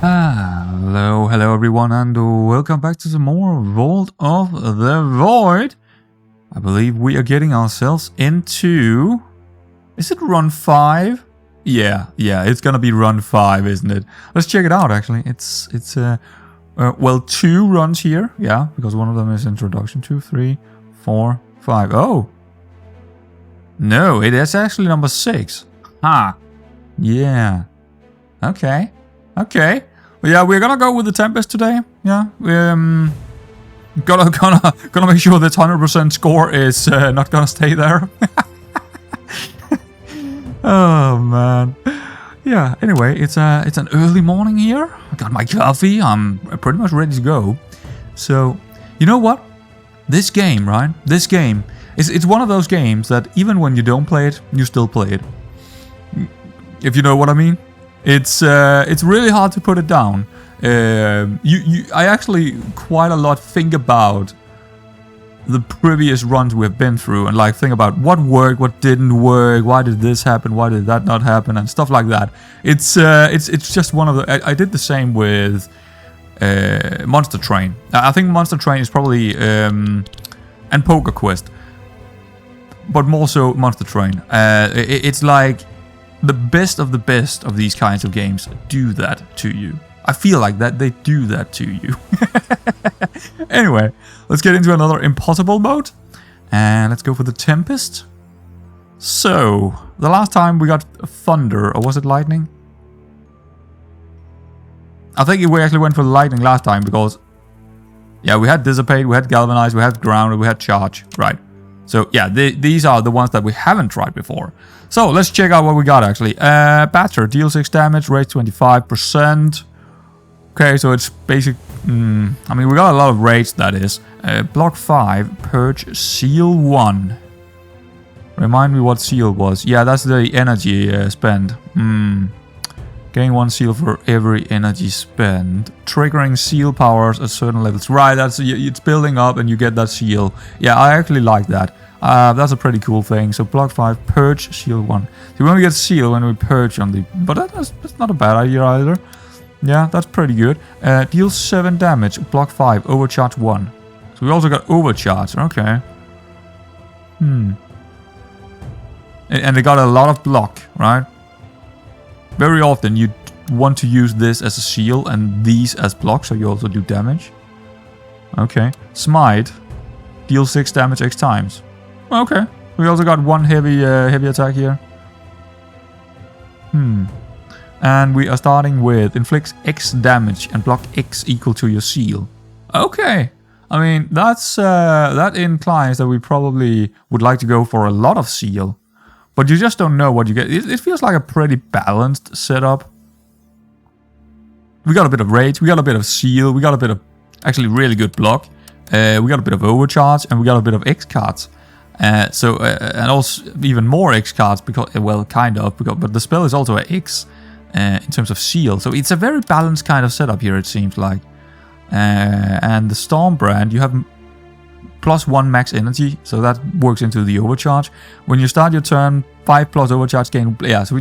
Hello everyone, and welcome back to some more Vault of the Void. I believe we are getting ourselves into... Is it run 5? Yeah, it's gonna be run 5, isn't it? Let's check it out, actually. It's 2 runs here. Yeah, because one of them is introduction. 2, 3, 4, 5. Oh! No, it is actually number 6. Yeah. Okay. Well, yeah, we're gonna go with the Tempest today. Yeah, gonna make sure that 100% score is not gonna stay there. Oh man. Yeah. Anyway, it's an early morning here. I got my coffee. I'm pretty much ready to go. So, you know what? This game, right? This game it's one of those games that even when you don't play it, you still play it. If you know what I mean. It's really hard to put it down. I actually quite a lot think about the previous runs we've been through and like think about what worked, what didn't work, why did this happen, why did that not happen, and stuff like that. It's just one of the. I did the same with Monster Train. I think Monster Train is probably and Poker Quest, but more so Monster Train. It's like. The best of these kinds of games do that to you. I feel like that they do that to you. Anyway, let's get into another impossible mode. And let's go for the Tempest. So, the last time we got thunder, or was it lightning? I think we actually went for lightning last time because... Yeah, we had dissipate, we had galvanize, we had ground, we had charge. Right. So, yeah, these are the ones that we haven't tried before. So, let's check out what we got, actually. Batter, deal 6 damage, rate 25%. Okay, so it's basic... I mean, we got a lot of rates, that is. Block 5, purge, seal 1. Remind me what seal was. Yeah, that's the energy spent. Gain 1 seal for every energy spent. Triggering seal powers at certain levels. Right, that's it's building up and you get that seal. Yeah, I actually like that. That's a pretty cool thing. So block 5, purge, seal 1. So we only get seal when we purge on the... But that's not a bad idea either. Yeah, that's pretty good. Deal 7 damage, block 5, overcharge 1. So we also got overcharge, okay. And they got a lot of block, right? Very often you want to use this as a seal and these as blocks, so you also do damage. Okay. Smite. Deal 6 damage X times. Okay. We also got 1 heavy attack here. And we are starting with inflicts X damage and block X equal to your seal. Okay. I mean, that implies that we probably would like to go for a lot of seal. But you just don't know what you get. It feels like a pretty balanced setup. We got a bit of rage, we got a bit of seal, we got a bit of actually really good block. We got a bit of overcharge, and we got a bit of X cards. And also even more X cards, because, well, kind of, but the spell is also an X in terms of seal. So it's a very balanced kind of setup here, it seems like. And the Storm brand, you have... +1 max energy, so that works into the overcharge. When you start your turn, 5 plus overcharge gain. Yeah, so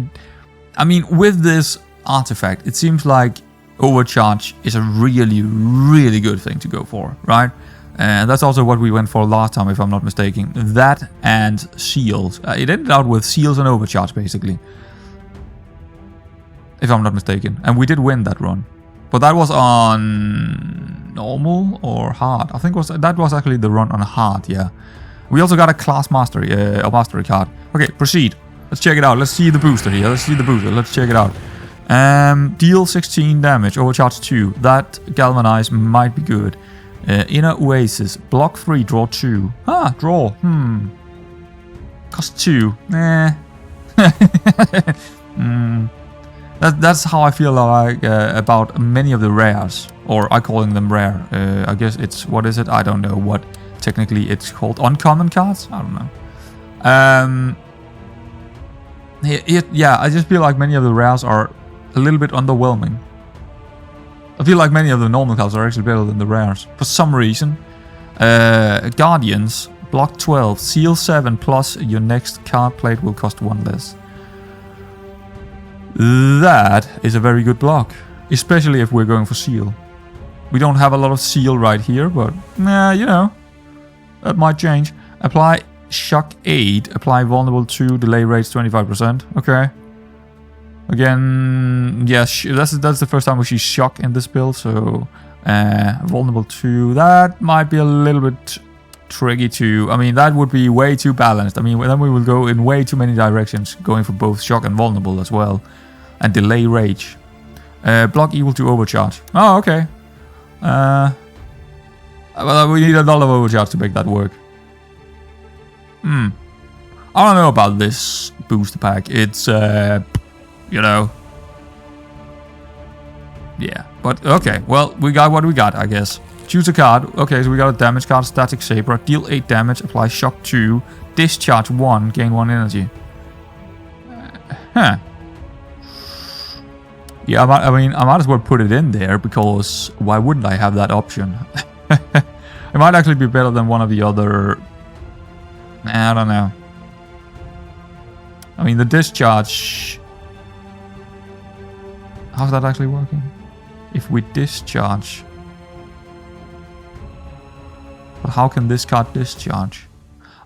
I mean, with this artifact, it seems like overcharge is a really, really good thing to go for, right? And that's also what we went for last time, if I'm not mistaken. That and seals. It ended out with seals and overcharge, basically. If I'm not mistaken. And we did win that run. But that was on normal or hard. I think that was actually the run on hard, yeah. We also got a class mastery, a mastery card. Okay, proceed. Let's check it out. Let's see the booster here. Let's check it out. Deal 16 damage, overcharge 2. That galvanize might be good. Inner Oasis, block 3, draw 2. Draw. Cost 2. That's how I feel like about many of the rares, or I calling them rare. I guess it's, what is it? I don't know what technically it's called. Uncommon cards? I don't know. Yeah, I just feel like many of the rares are a little bit underwhelming. I feel like many of the normal cards are actually better than the rares for some reason. Guardians, block 12, seal 7 plus your next card plate will cost 1 less. That is a very good block. Especially if we're going for seal. We don't have a lot of seal right here, but you know, that might change. Apply shock 8. Apply vulnerable 2. Delay rates 25%. Okay. Again, yes, that's the first time we see shock in this build, so vulnerable 2. That might be a little bit tricky to... I mean, that would be way too balanced. I mean, then we will go in way too many directions, going for both shock and vulnerable as well. And delay rage. Block equal to overcharge. Oh, okay. Well, we need a lot of overcharge to make that work. I don't know about this booster pack. It's, you know. Yeah, but okay. Well, we got what we got, I guess. Choose a card. Okay, so we got a damage card, Static Saber. Deal 8 damage, apply shock 2, discharge 1, gain 1 energy. Yeah, I mean, I might as well put it in there, because why wouldn't I have that option? It might actually be better than one of the other... I don't know. I mean, the discharge... How's that actually working? If we discharge... But how can this card discharge?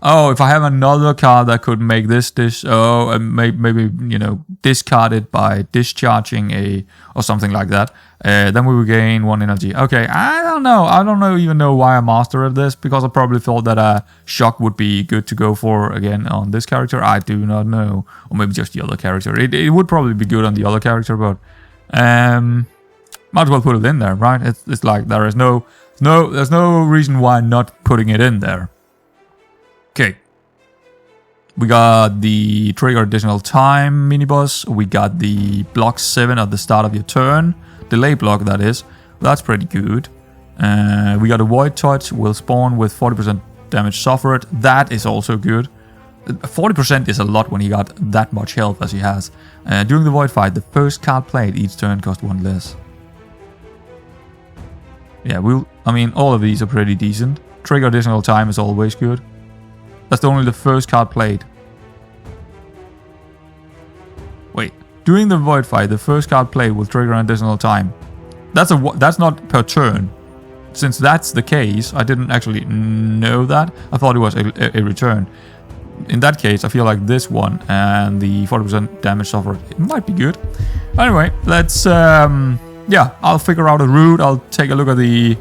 Oh, if I have another card that could make this maybe, you know, discard it by discharging or something like that, then we will gain 1 energy. Okay, I don't know. I don't even know why I mastered this, because I probably thought that a shock would be good to go for again on this character. I do not know. Or maybe just the other character. It would probably be good on the other character, but might as well put it in there, right? It's like there's no reason why not putting it in there. Okay, we got the trigger additional time mini-boss. We got the block 7 at the start of your turn. Delay block, that is. That's pretty good. We got a void touch. Will spawn with 40% damage suffered. That is also good. 40% is a lot when he got that much health as he has. During the void fight, the first card played each turn cost 1 less. Yeah, I mean, all of these are pretty decent. Trigger additional time is always good. That's only the first card played. Wait. During the void fight, the first card played will trigger an additional time. That's not per turn. Since that's the case, I didn't actually know that. I thought it was a return. In that case, I feel like this one and the 40% damage suffered, it might be good. Anyway, let's... yeah, I'll figure out a route. I'll take a look at the...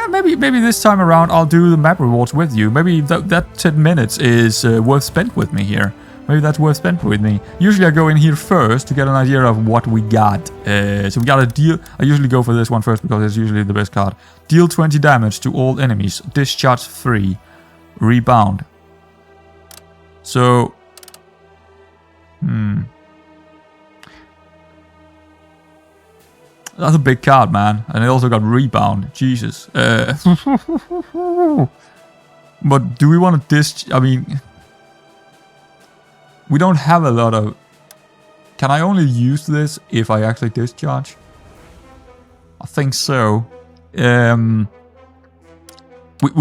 Maybe this time around I'll do the map rewards with you. Maybe that 10 minutes is worth spent with me here. Maybe that's worth spent with me. Usually I go in here first to get an idea of what we got. So we got a deal. I usually go for this one first because it's usually the best card. Deal 20 damage to all enemies. Discharge 3. Rebound. So... That's a big card, man. And it also got rebound. Jesus. But do we want to I mean... We don't have a lot of... Can I only use this if I actually discharge? I think so. We'll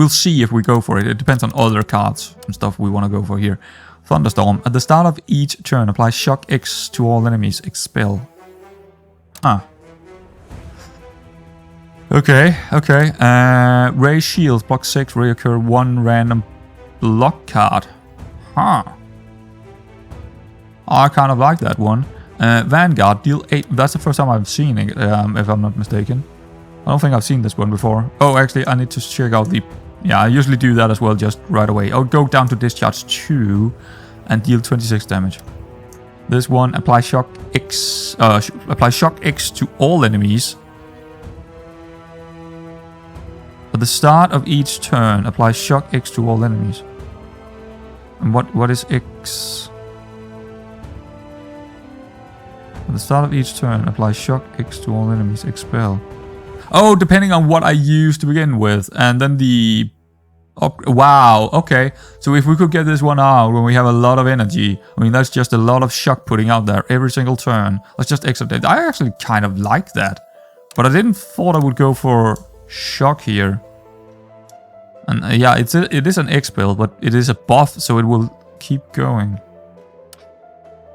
see if we go for it. It depends on other cards and stuff we want to go for here. Thunderstorm. At the start of each turn, apply shock X to all enemies. Expel. Ah. Okay. Ray shields. Block 6. Reoccur 1 random block card. Huh. I kind of like that one. Vanguard. Deal 8. That's the first time I've seen it, if I'm not mistaken. I don't think I've seen this one before. Oh, actually, I need to check out the... Yeah, I usually do that as well, just right away. I'll go down to discharge 2 and deal 26 damage. This one, apply shock X. Apply shock X to all enemies. At the start of each turn, apply shock X to all enemies. And what is X? At the start of each turn, apply shock X to all enemies. Expel. Oh, depending on what I use to begin with. And then the... Oh, wow, okay. So if we could get this one out when we have a lot of energy, I mean, that's just a lot of shock putting out there every single turn. Let's just exit it. I actually kind of like that. But I didn't thought I would go for shock here. And yeah, it is an expel, but it is a buff, so it will keep going.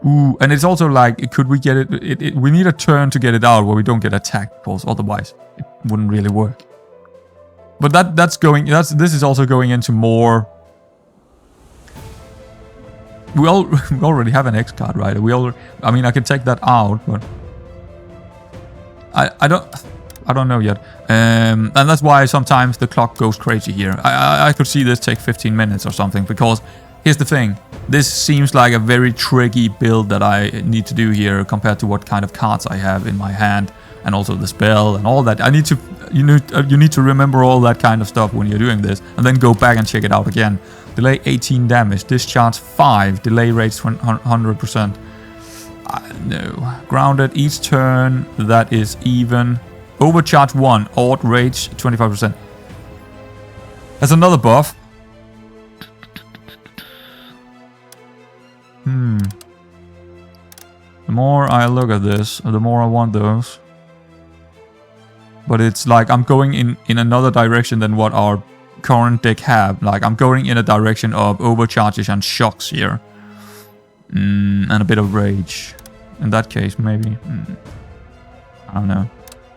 Ooh, and it's also like, could we get it? We need a turn to get it out where we don't get attacked, because otherwise it wouldn't really work. But this is also going into more. We already have an X card, right? I mean, I can take that out, but I don't know yet. And that's why sometimes the clock goes crazy here. I could see this take 15 minutes or something, because here's the thing. This seems like a very tricky build that I need to do here compared to what kind of cards I have in my hand, and also the spell and all that. You need to remember all that kind of stuff when you're doing this, and then go back and check it out again. Delay 18 damage, discharge 5, delay rates 100%. No. Grounded each turn, that is even. Overcharge 1, odd rage 25%. That's another buff. The more I look at this, the more I want those. But it's like I'm going in another direction than what our current deck have. Like I'm going in a direction of overcharges and shocks here. And a bit of rage. In that case, maybe. I don't know.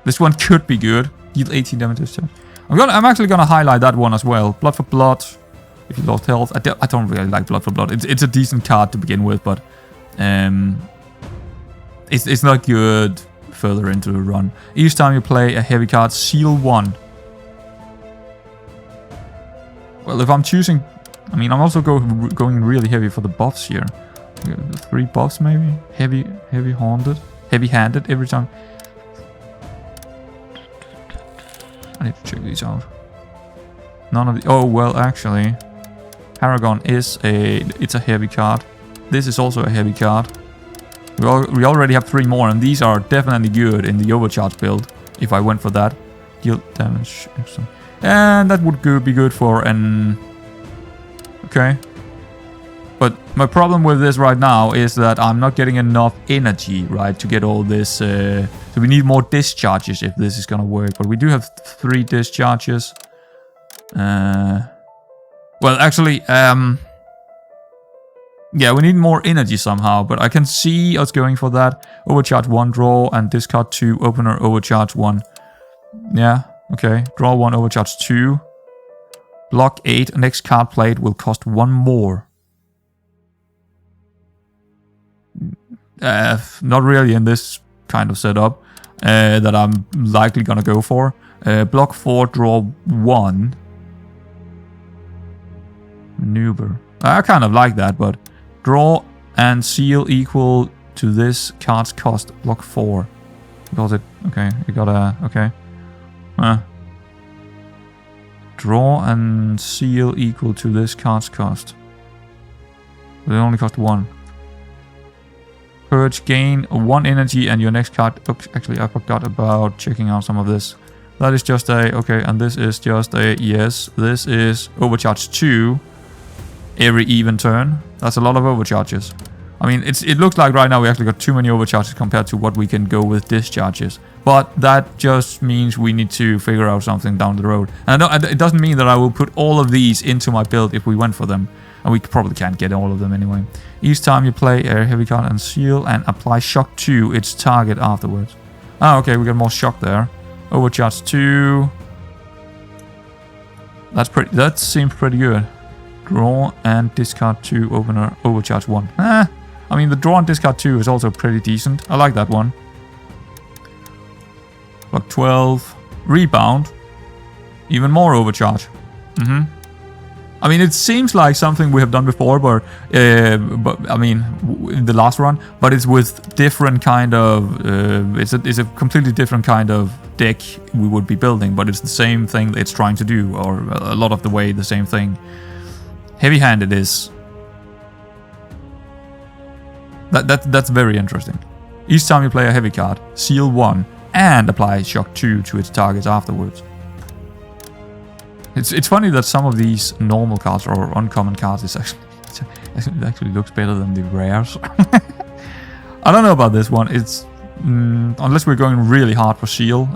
This one could be good. Deal 18 damage this turn. I'm actually gonna highlight that one as well. Blood for blood. If you lost health. I don't really like blood for blood. It's a decent card to begin with, but it's not good further into the run. Each time you play a heavy card, seal 1. Well, if I'm choosing, I mean, I'm also going really heavy for the buffs here. 3 buffs maybe. Heavy-handed every time. I need to check these out. None of the. Oh well, actually, Paragon is it's a heavy card. This is also a heavy card. We already have 3 more, and these are definitely good in the overcharge build. If I went for that, deal damage, and that would be good for an. Okay. But my problem with this right now is that I'm not getting enough energy, right, to get all this. So we need more discharges if this is gonna work. But we do have 3 discharges. Well, actually, yeah, we need more energy somehow. But I can see us going for that. Overcharge 1, draw, and discard 2. Opener, overcharge 1. Yeah, okay. Draw 1, overcharge 2. Block 8. Next card played will cost 1 more. Not really in this kind of setup that I'm likely gonna go for. Block 4, draw 1. Maneuver. I kind of like that, but draw and seal equal to this card's cost. Block 4. Because it. Okay, you gotta. Okay. Draw and seal equal to this card's cost. But it only cost 1. Purge, gain 1 energy and your next card. Oops, actually, I forgot about checking out some of this. That is just a. Okay, and this is just a. Yes, this is overcharge 2 every even turn. That's a lot of overcharges. I mean, it looks like right now we actually got too many overcharges compared to what we can go with discharges. But that just means we need to figure out something down the road. And it doesn't mean that I will put all of these into my build if we went for them. And we probably can't get all of them anyway. Each time you play a heavy card and seal and apply shock to its target afterwards. Ah, okay, we got more shock there. Overcharge 2. That seems pretty good. Draw and discard 2, opener, overcharge 1. I mean, the draw and discard 2 is also pretty decent. I like that one. Block 12. Rebound. Even more overcharge. I mean, it seems like something we have done before, but I mean, in the last run. But it's with different kind of. It's a completely different kind of deck we would be building, but it's the same thing that it's trying to do, or a lot of the way the same thing. Heavy-handed is. That's very interesting. Each time you play a heavy card, seal 1 and apply shock 2 to its targets afterwards. It's funny that some of these normal cards or uncommon cards it actually looks better than the rares. I don't know about this one. It's unless we're going really hard for seal.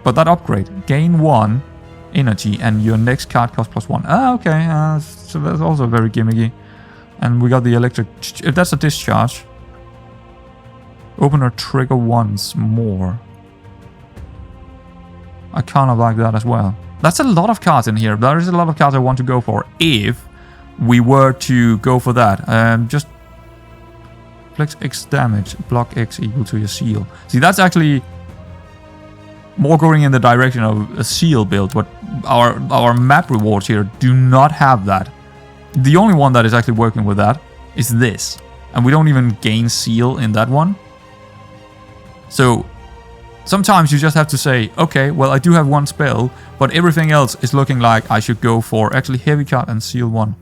But that upgrade, gain 1 energy, and your next card costs +1. Ah, okay. So that's also very gimmicky. And we got the electric. If that's a discharge, open or trigger once more. I kind of like that as well. That's a lot of cards in here. There is a lot of cards I want to go for if we were to go for that. Just flex X damage, block X equal to your seal. See, that's actually more going in the direction of a seal build, but our map rewards here do not have that. The only one that is actually working with that is this. And we don't even gain seal in that one. So sometimes you just have to say, okay, well, I do have one spell, but everything else is looking like I should go for actually heavy card and seal 1.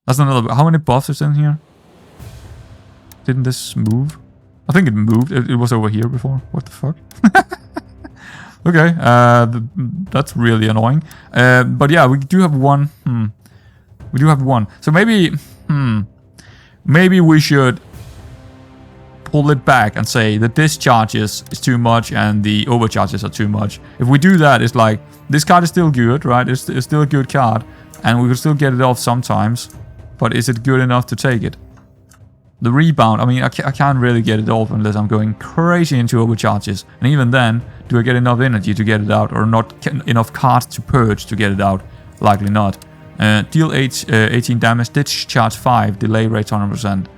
That's another. How many buffs is in here? Didn't this move? I think it moved. It was over here before. What the fuck? Okay, that's really annoying. But yeah, we do have one. We do have one. So maybe, maybe we should pull it back and say the discharges is too much and the overcharges are too much. If we do that, it's like this card is still good, right? It's still a good card, and we can still get it off sometimes. But is it good enough to take it? The rebound, I mean, I can't really get it off unless I'm going crazy into overcharges. And even then, do I get enough energy to get it out, or not enough cards to purge to get it out? Likely not. Deal 18 damage, discharge 5, delay rate 100%.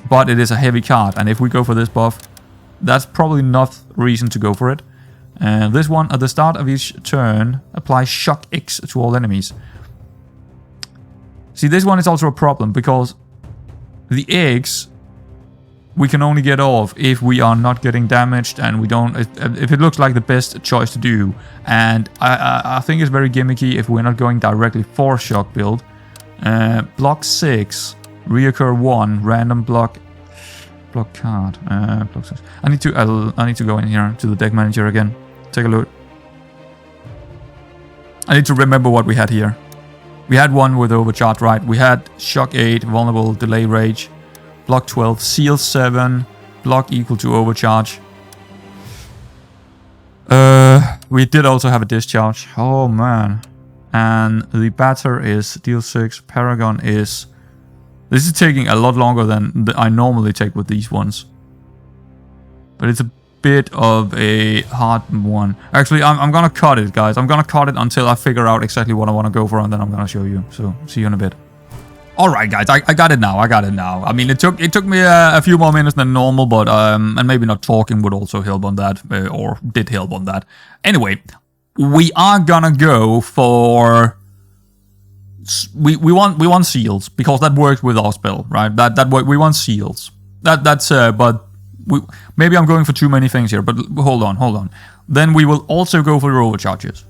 But it is a heavy card, and if we go for this buff, that's probably not reason to go for it. This one, at the start of each turn, apply shock X to all enemies. See, this one is also a problem, because the eggs we can only get off if we are not getting damaged, and we don't, if it looks like the best choice to do. And I think it's very gimmicky if we're not going directly for shock build. Block 6, reoccur 1, random block card. Block 6. I need to go in here to the deck manager again. Take a look. I need to remember what we had here. We had one with overcharge, right? We had shock 8, vulnerable, delay rage, block 12, seal 7, block equal to overcharge. We did also have a discharge. Oh man. And the batter is deal 6, paragon is... This is taking a lot longer than I normally take with these ones. But it's a bit of a hard one. Actually, I'm gonna cut it, guys. I'm gonna cut it until I figure out exactly what I want to go for, and then I'm gonna show you. So, see you in a bit. Alright, guys. I got it now. I mean, it took me a few more minutes than normal, but and maybe not talking would also help on that, or did help on that. Anyway, we are gonna go for... We want seals, because that works with our spell, right? We want seals. But maybe I'm going for too many things here, but hold on. Then we will also go for overcharges.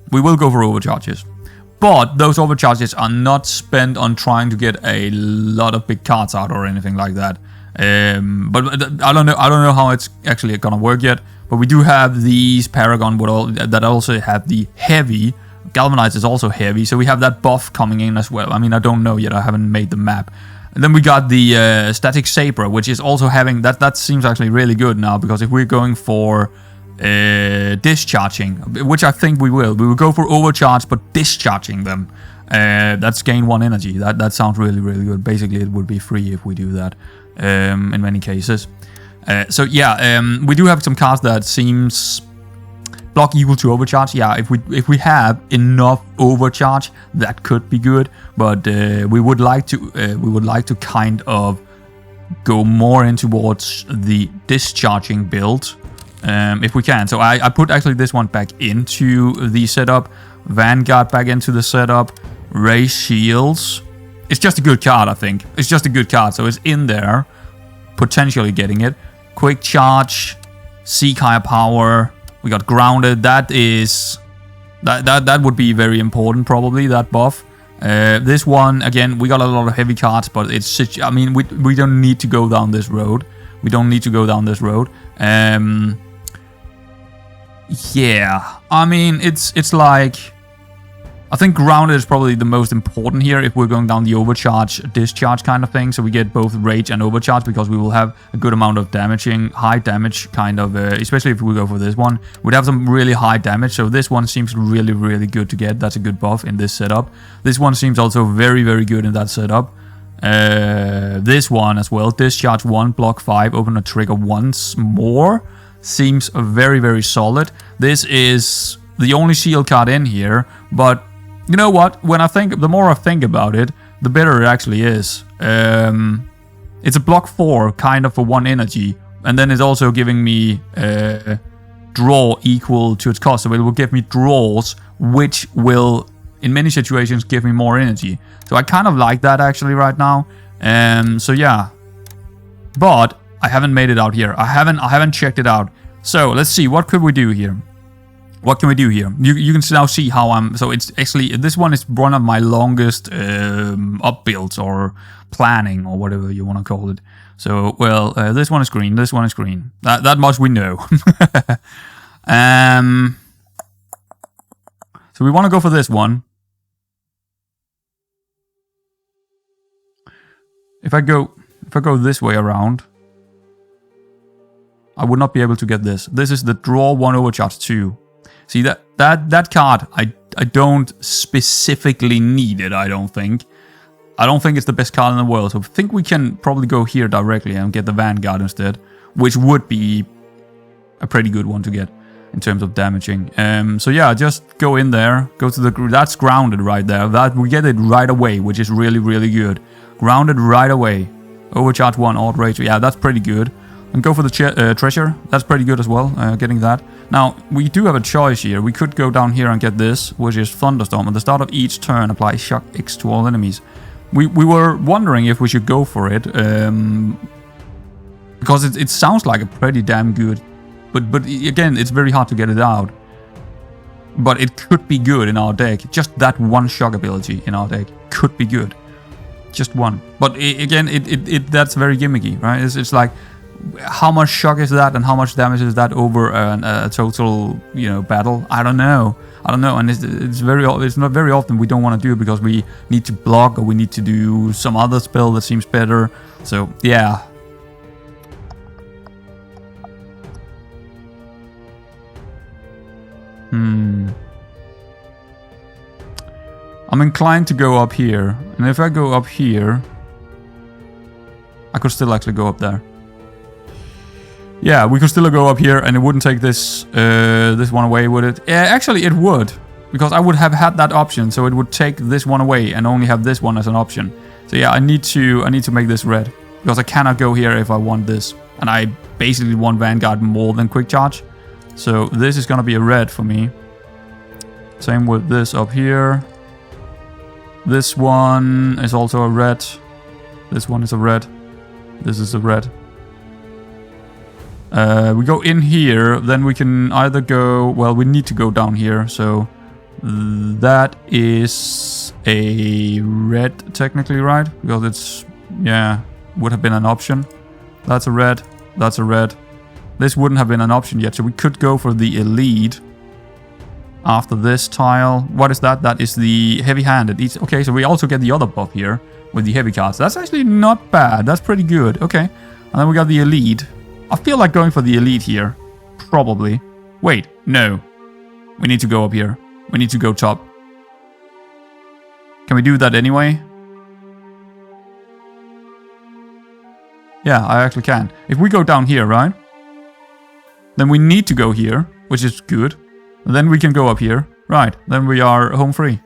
But those overcharges are not spent on trying to get a lot of big cards out or anything like that. But I don't know how it's actually gonna work yet. But we do have these paragon that also have the heavy. Galvanize is also heavy, so we have that buff coming in as well. I mean, I don't know yet. I haven't made the map. And then we got the static saber, which is also having that seems actually really good now, because if we're going for discharging, which I think we will go for overcharge, but discharging them. That's gain 1 energy. That sounds really, really good. Basically, it would be free if we do that in many cases. So yeah, we do have some cards that seems block equal to overcharge. Yeah, if we have enough overcharge, that could be good. But we would like to kind of go more in towards the discharging build, if we can. So I put actually this one back into the setup, Vanguard back into the setup, Ray Shields. It's just a good card, I think. It's just a good card, so it's in there, potentially getting it. Quick charge, Seek Higher Power. We got grounded. That would be very important, probably, that buff. This one, again, we got a lot of heavy cards, but it's, I mean, we don't need to go down this road. Yeah, I mean, it's like, I think grounded is probably the most important here if we're going down the overcharge, discharge kind of thing. So we get both rage and overcharge because we will have a good amount of damaging, high damage kind of, especially if we go for this one. We'd have some really high damage. So this one seems really, really good to get. That's a good buff in this setup. This one seems also very, very good in that setup. This one as well. Discharge 1, block 5, open a trigger once more. Seems very, very solid. This is the only shield card in here, but you know what? When the more I think about it, the better it actually is. It's a block 4, kind of for 1 energy, and then it's also giving me draw equal to its cost. So it will give me draws, which will, in many situations, give me more energy. So I kind of like that actually right now. So yeah, but I haven't made it out here. I haven't checked it out. So let's see, what could we do here? What can we do here? You can now see how I'm... So it's actually... This one is one of my longest up builds or planning or whatever you want to call it. So, well, this one is green. This one is green. That much we know. So we want to go for this one. If I go this way around, I would not be able to get this. This is the draw 1 overcharge 2. See, that card, I don't specifically need it, I don't think. I don't think it's the best card in the world, so I think we can probably go here directly and get the Vanguard instead, which would be a pretty good one to get in terms of damaging. So yeah, just go in there, go to the... That's grounded right there. That we get it right away, which is really, really good. Grounded right away. Overcharge 1, outrage. Yeah, that's pretty good. And go for the treasure. That's pretty good as well, getting that. Now, we do have a choice here. We could go down here and get this, which is Thunderstorm. At the start of each turn, apply Shock X to all enemies. We were wondering if we should go for it. Because it sounds like a pretty damn good. But again, it's very hard to get it out. But it could be good in our deck. Just that one shock ability in our deck could be good. Just one. But again, that's very gimmicky, right? It's like... How much shock is that, and how much damage is that over a total, battle? I don't know, and it's not very often we don't want to do it because we need to block or we need to do some other spell that seems better. So yeah. I'm inclined to go up here, and if I go up here, I could still actually go up there. Yeah, we could still go up here and it wouldn't take this this one away, would it? Yeah, actually it would. Because I would have had that option, so it would take this one away and only have this one as an option. So yeah, I need to make this red. Because I cannot go here if I want this. And I basically want Vanguard more than Quick Charge. So this is gonna be a red for me. Same with this up here. This one is also a red. This one is a red. This is a red. We go in here, then we can either go... Well, we need to go down here, so... That is a red, technically, right? Because it's... Yeah, would have been an option. That's a red. That's a red. This wouldn't have been an option yet, so we could go for the elite. After this tile. What is that? That is the heavy-handed. Okay, so we also get the other buff here with the heavy cards. That's actually not bad. That's pretty good. Okay. And then we got the elite. I feel like going for the elite here. Probably. Wait, no. We need to go up here. We need to go top. Can we do that anyway? Yeah, I actually can. If we go down here, right? Then we need to go here, which is good. And then we can go up here. Right, then we are home free.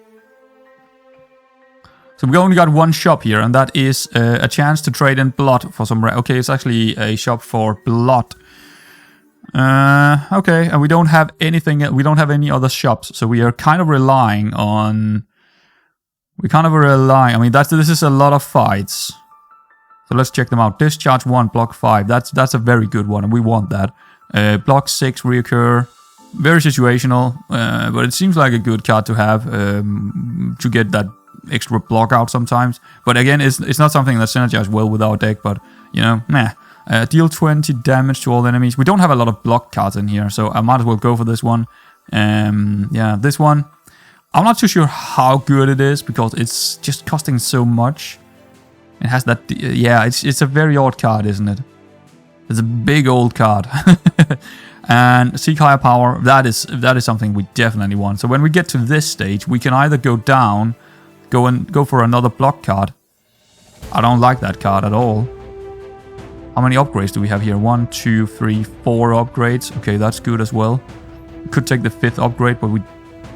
So we only got one shop here, and that is a chance to trade in blood for some... Okay, it's actually a shop for blood. Okay, and we don't have anything... We don't have any other shops, so we are kind of relying on... I mean, this is a lot of fights. So let's check them out. Discharge 1, block 5. That's a very good one, and we want that. Block 6, reoccur. Very situational, but it seems like a good card to have to get that extra block out sometimes. But again, it's not something that synergizes well with our deck, but, meh. Deal 20 damage to all enemies. We don't have a lot of block cards in here, so I might as well go for this one. Yeah, this one. I'm not too sure how good it is because it's just costing so much. It has that, yeah, it's a very odd card, isn't it? It's a big old card. And Seek Higher Power, that is something we definitely want. So when we get to this stage, we can either go down, go for another block card. I don't like that card at all. How many upgrades do we have here? 1, 2, 3, 4 upgrades. Okay, that's good as well. We could take the 5th upgrade, but we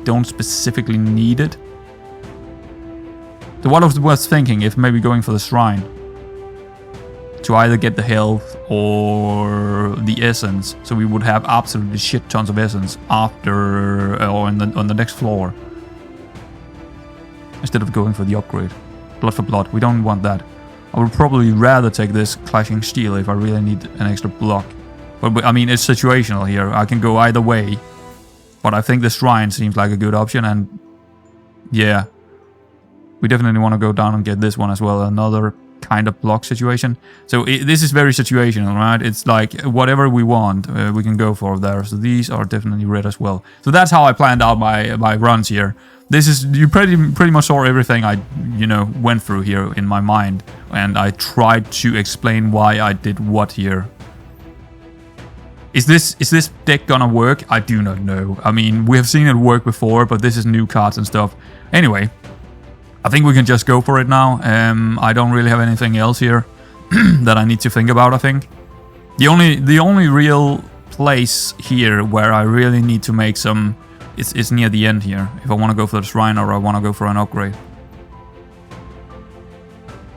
don't specifically need it. So what was worth thinking if maybe going for the shrine to either get the health or the essence, so we would have absolutely shit tons of essence after or on the next floor instead of going for the upgrade. Blood for blood, we don't want that. I would probably rather take this clashing steel if I really need an extra block. But I mean, it's situational here. I can go either way. But I think the shrine seems like a good option, and yeah, we definitely want to go down and get this one as well, another kind of block situation. So this is very situational, right? It's like whatever we want, we can go for there. So these are definitely red as well. So that's how I planned out my runs here. This is, you pretty much saw everything I, went through here in my mind, and I tried to explain why I did what here. Is this deck gonna work? I do not know. I mean, we have seen it work before, but this is new cards and stuff. Anyway, I think we can just go for it now. I don't really have anything else here that I need to think about, I think. The only real place here where I really need to make some is near the end here. If I want to go for the shrine or I want to go for an upgrade.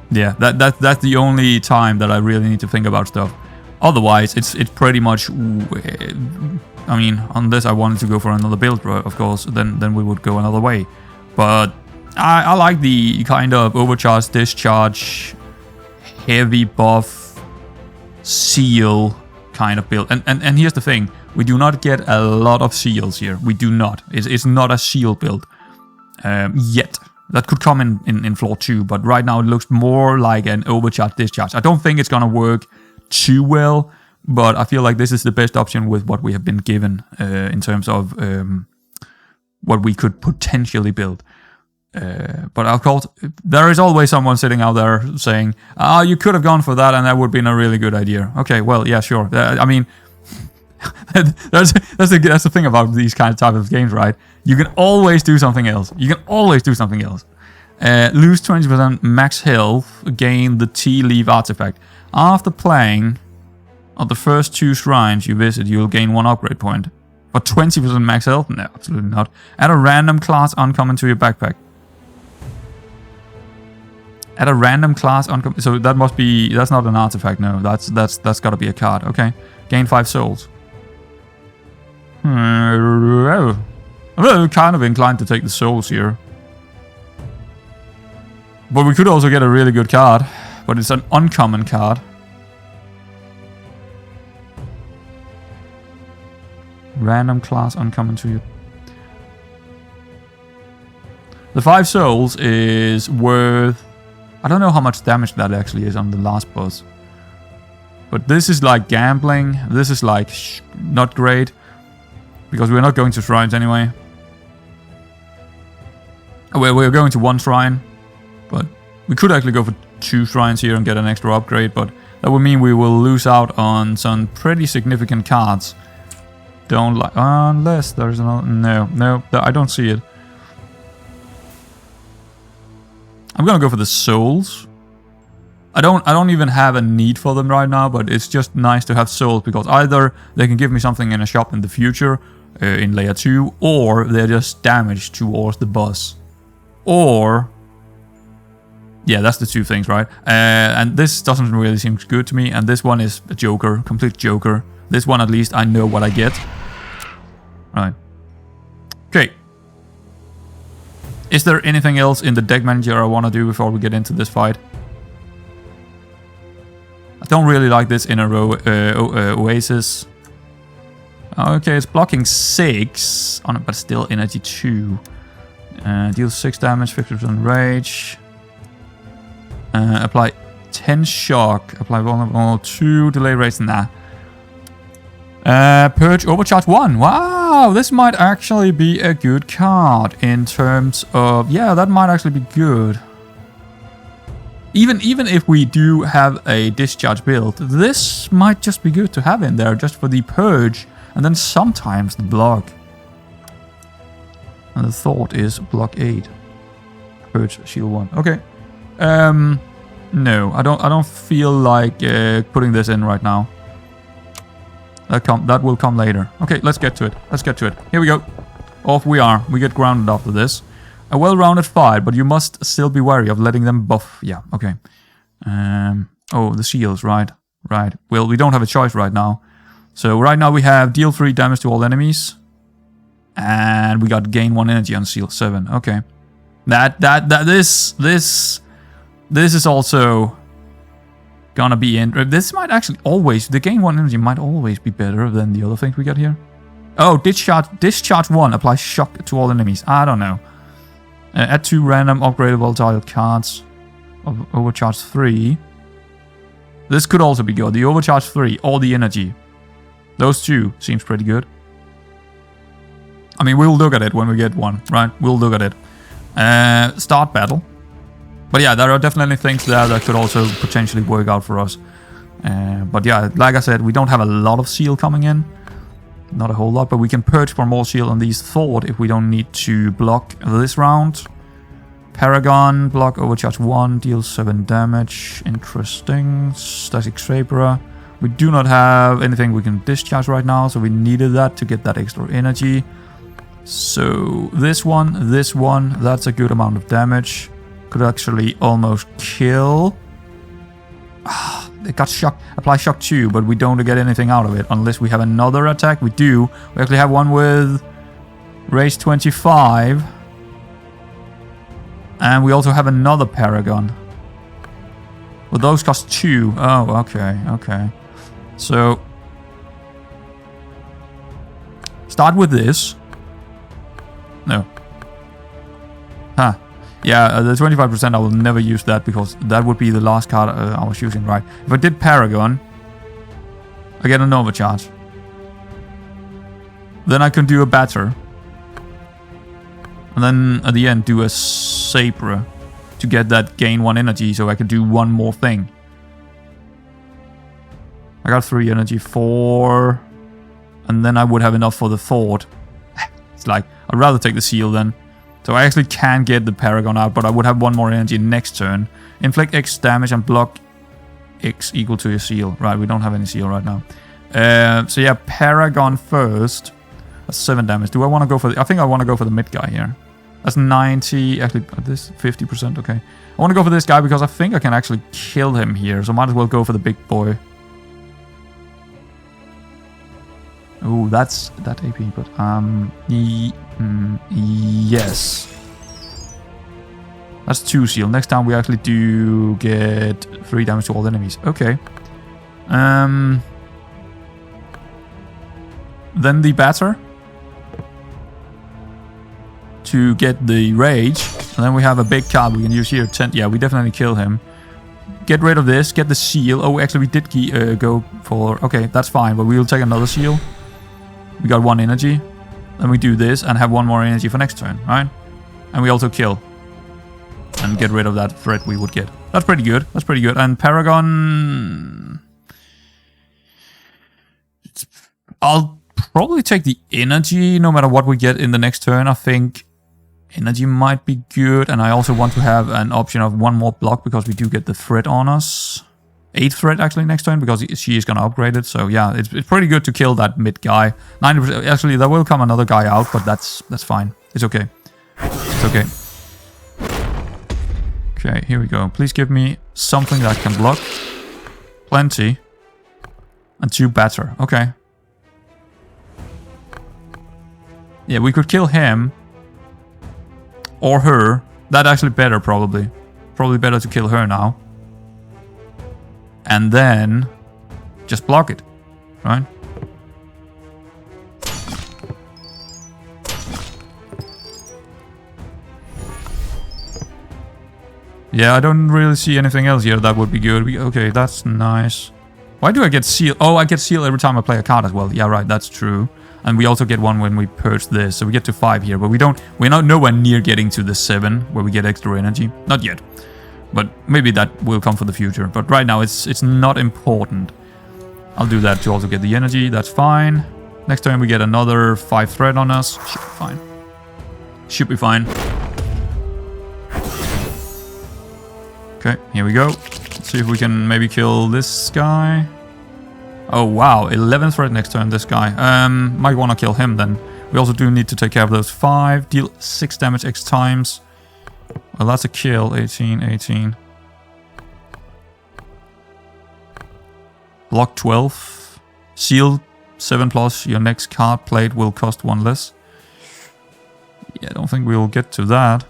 Yeah, that's the only time that I really need to think about stuff. Otherwise, it's pretty much, I mean, unless I wanted to go for another build, of course, then we would go another way. But I like the kind of overcharge, discharge, heavy buff, seal kind of build. And here's the thing, we do not get a lot of seals here. We do not. It's not a seal build yet. That could come in floor 2, but right now it looks more like an overcharge, discharge. I don't think it's gonna work too well, but I feel like this is the best option with what we have been given in terms of what we could potentially build. But of course, there is always someone sitting out there saying, you could have gone for that and that would have been a really good idea. Okay, well, yeah, sure. I mean, that's the thing about these kind of type of games, right? You can always do something else. Lose 20% max health, gain the tea leaf artifact. After playing on the first 2 shrines you visit, you'll gain 1 upgrade point. For 20% max health? No, absolutely not. Add a random class uncommon to your backpack. Add a random class uncommon. So that must be, that's not an artifact, no. That's gotta be a card. Okay. Gain 5 souls. I'm kind of inclined to take the souls here. But we could also get a really good card. But it's an uncommon card. Random class uncommon to you. The 5 souls is worth... I don't know how much damage that actually is on the last boss. But this is like gambling. This is like not great. Because we're not going to shrines anyway. We're going to 1 shrine. But we could actually go for 2 shrines here and get an extra upgrade, but that would mean we will lose out on some pretty significant cards. Don't like, unless there's no, I don't see it. I'm gonna go for the souls. I don't even have a need for them right now, but it's just nice to have souls because either they can give me something in a shop in the future, in layer 2, or they're just damage towards the boss, or yeah, that's the 2 things, right? And this doesn't really seem good to me. And this one is a joker, complete joker. This one, at least, I know what I get. Right. Okay. Is there anything else in the deck manager I want to do before we get into this fight? I don't really like this inner oasis. Okay, it's blocking 6, on it, but still energy 2. Deals 6 damage, 50% rage. Apply 10 shock. Apply vulnerable 2 delay rates. Nah. Purge Overcharge 1. Wow, this might actually be a good card in terms of... Yeah, that might actually be good. Even if we do have a discharge build, this might just be good to have in there just for the purge and then sometimes the block. And the thought is block 8. Purge shield 1. Okay. No, I don't feel like putting this in right now. That will come later. Okay, let's get to it. Let's get to it. Here we go. Off we are. We get grounded after this. A well-rounded fight, but you must still be wary of letting them buff. Yeah, okay. Oh, the shields, right. Right. Well, we don't have a choice right now. So right now we have deal 3 damage to all enemies. And we got gain 1 energy on seal 7. Okay. This is also gonna be in. This might actually always, the gain 1 energy might always be better than the other things we got here. Oh, discharge 1 applies shock to all enemies. I don't know. Add 2 random upgradable tile cards of overcharge 3. This could also be good. The overcharge 3 or the energy. Those two seems pretty good. I mean, we'll look at it when we get one, right? We'll look at it. Start battle. But yeah, there are definitely things there that could also potentially work out for us. But yeah, like I said, we don't have a lot of seal coming in. Not a whole lot, but we can purge for more shield on these thought if we don't need to block this round. Paragon, block overcharge 1, deals 7 damage. Interesting. Static Shaperer. We do not have anything we can discharge right now, so we needed that to get that extra energy. So this one, that's a good amount of damage. Could actually almost kill. It got shock. Apply shock 2, but we don't get anything out of it unless we have another attack. We do. We actually have one with raise 25. And we also have another Paragon. Well, those cost 2. Oh, okay, okay. So start with this. No. Huh. Yeah, the 25%, I will never use that because that would be the last card I was using, right? If I did Paragon, I get an overcharge. Then I can do a batter. And then at the end do a Sabre to get that gain 1 energy so I can do one more thing. I got 3 energy, 4. And then I would have enough for the thought. It's like, I'd rather take the seal then. So I actually can get the Paragon out, but I would have 1 more energy next turn. Inflict X damage and block X equal to your seal. Right, we don't have any seal right now. So yeah, Paragon first. That's 7 damage. Do I want to go for the... I think I want to go for the mid guy here. That's 90... Actually, this 50%, okay. I want to go for this guy because I think I can actually kill him here. So might as well go for the big boy. Oh, that's that AP, but yes. That's 2 seal. Next time we actually do get 3 damage to all enemies. Okay. Then the batter to get the rage, and then we have a big card we can use here. 10. Yeah, we definitely kill him. Get rid of this. Get the seal. Oh, actually, we did go for. Okay, that's fine, but we will take another seal. We got 1 energy. Then we do this and have 1 more energy for next turn, right? And we also kill. And get rid of that threat we would get. That's pretty good. That's pretty good. And Paragon... I'll probably take the energy no matter what we get in the next turn. I think energy might be good. And I also want to have an option of 1 more block because we do get the threat on us. 8 threat actually next turn because she is going to upgrade it. So yeah, it's pretty good to kill that mid guy. 90%. Actually, there will come another guy out, but that's fine. It's okay. It's okay. Okay, here we go. Please give me something that can block. Plenty. And 2 batter. Okay. Yeah, we could kill him. Or her. That actually better probably. Probably better to kill her now. And then just block it, right? Yeah, I don't really see anything else here that would be good. Okay, that's nice. Why do I get seal? Oh, I get seal every time I play a card as well. Yeah, right, that's true. And we also get one when we purge this. So we get to 5 here, but we're not nowhere near getting to the 7 where we get extra energy. Not yet. But maybe that will come for the future. But right now it's not important. I'll do that to also get the energy. That's fine. Next turn we get another 5 threat on us. Should be fine. Should be fine. Okay, here we go. Let's see if we can maybe kill this guy. Oh wow, 11 threat next turn, this guy. Might want to kill him then. We also do need to take care of those 5. Deal 6 damage X times. Well, that's a kill. 18, 18. Block 12. Seal 7+. Your next card played will cost 1 less. Yeah, I don't think we'll get to that.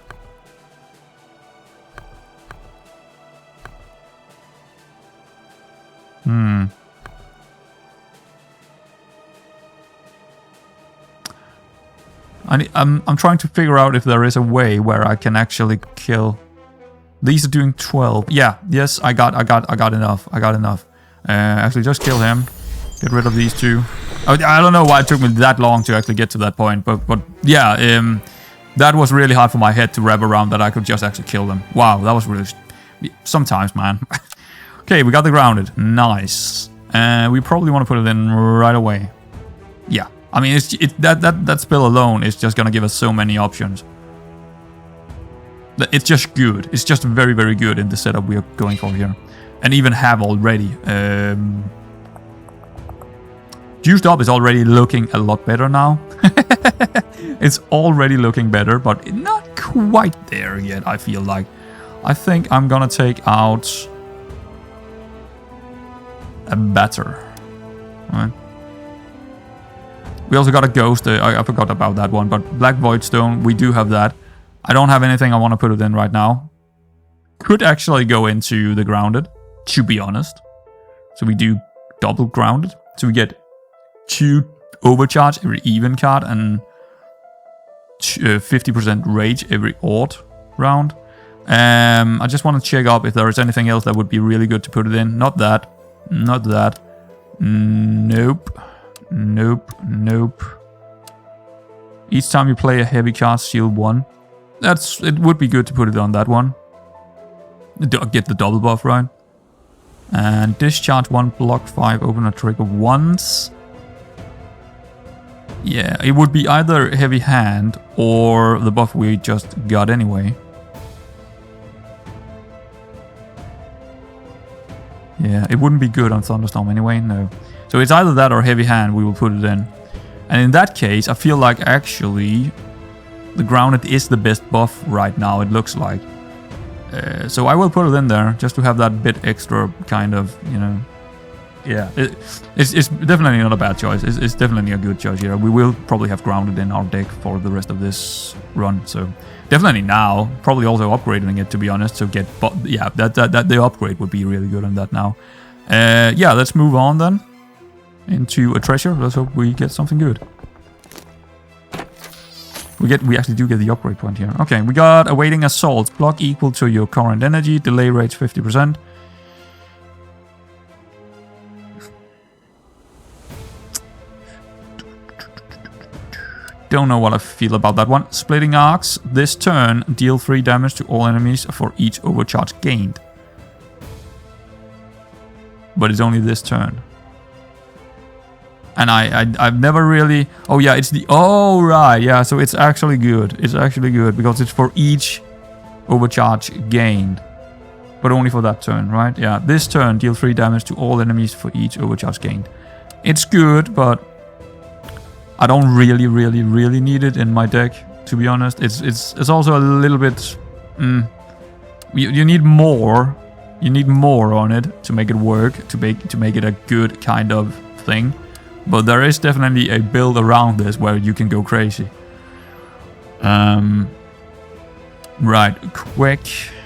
I'm trying to figure out if there is a way where I can actually kill. These are doing 12. Yeah, yes, I got enough. I got enough. Actually, just kill him. Get rid of these 2. I don't know why it took me that long to actually get to that point, but yeah, that was really hard for my head to wrap around that I could just actually kill them. Wow, that was really sometimes, man. Okay, we got the grounded. Nice. We probably want to put it in right away. Yeah. I mean, that spell alone is just gonna give us so many options. It's just good. It's just very, very good in the setup we are going for here, and even have already. Juiced up is already looking a lot better now. It's already looking better, but not quite there yet. I feel like. I think I'm gonna take out a batter. All right. We also got a ghost. I forgot about that one, but Black Voidstone, we do have that. I don't have anything I want to put it in right now. Could actually go into the grounded, to be honest. So we do double grounded. So we get 2 overcharge every even card and 50% rage every odd round. I just want to check up if there is anything else that would be really good to put it in. Not that. Not that. Nope. Nope, nope. Each time you play a heavy card, seal 1. It would be good to put it on that one. Get the double buff, right? And discharge 1, block 5, open a trigger once. Yeah, it would be either heavy hand or the buff we just got anyway. Yeah, it wouldn't be good on Thunderstorm anyway, no. So it's either that or heavy hand we will put it in. And in that case, I feel like actually the grounded is the best buff right now, it looks like. So I will put it in there just to have that bit extra kind of, you know. Yeah, it's definitely not a bad choice. It's definitely a good choice here. We will probably have grounded in our deck for the rest of this run. So definitely now, probably also upgrading it, to be honest. So get, yeah, that the upgrade would be really good on that now. Yeah, let's move on then into a treasure. Let's hope we get something good. We actually do get the upgrade point here. Okay, we got awaiting assault. Block equal to your current energy. Delay rate 50%. Don't know what I feel about that one. Splitting arcs. This turn, deal 3 damage to all enemies for each overcharge gained. But it's only this turn. And I've never really... Oh yeah, it's the... Oh right, yeah, so it's actually good. It's actually good because it's for each overcharge gained. But only for that turn, right? Yeah, this turn, deal 3 damage to all enemies for each overcharge gained. It's good, but I don't really need it in my deck, to be honest. It's also a little bit... You need more. You need more on it to make it work, to make it a good kind of thing. But there is definitely a build around this where you can go crazy. Right, Quake.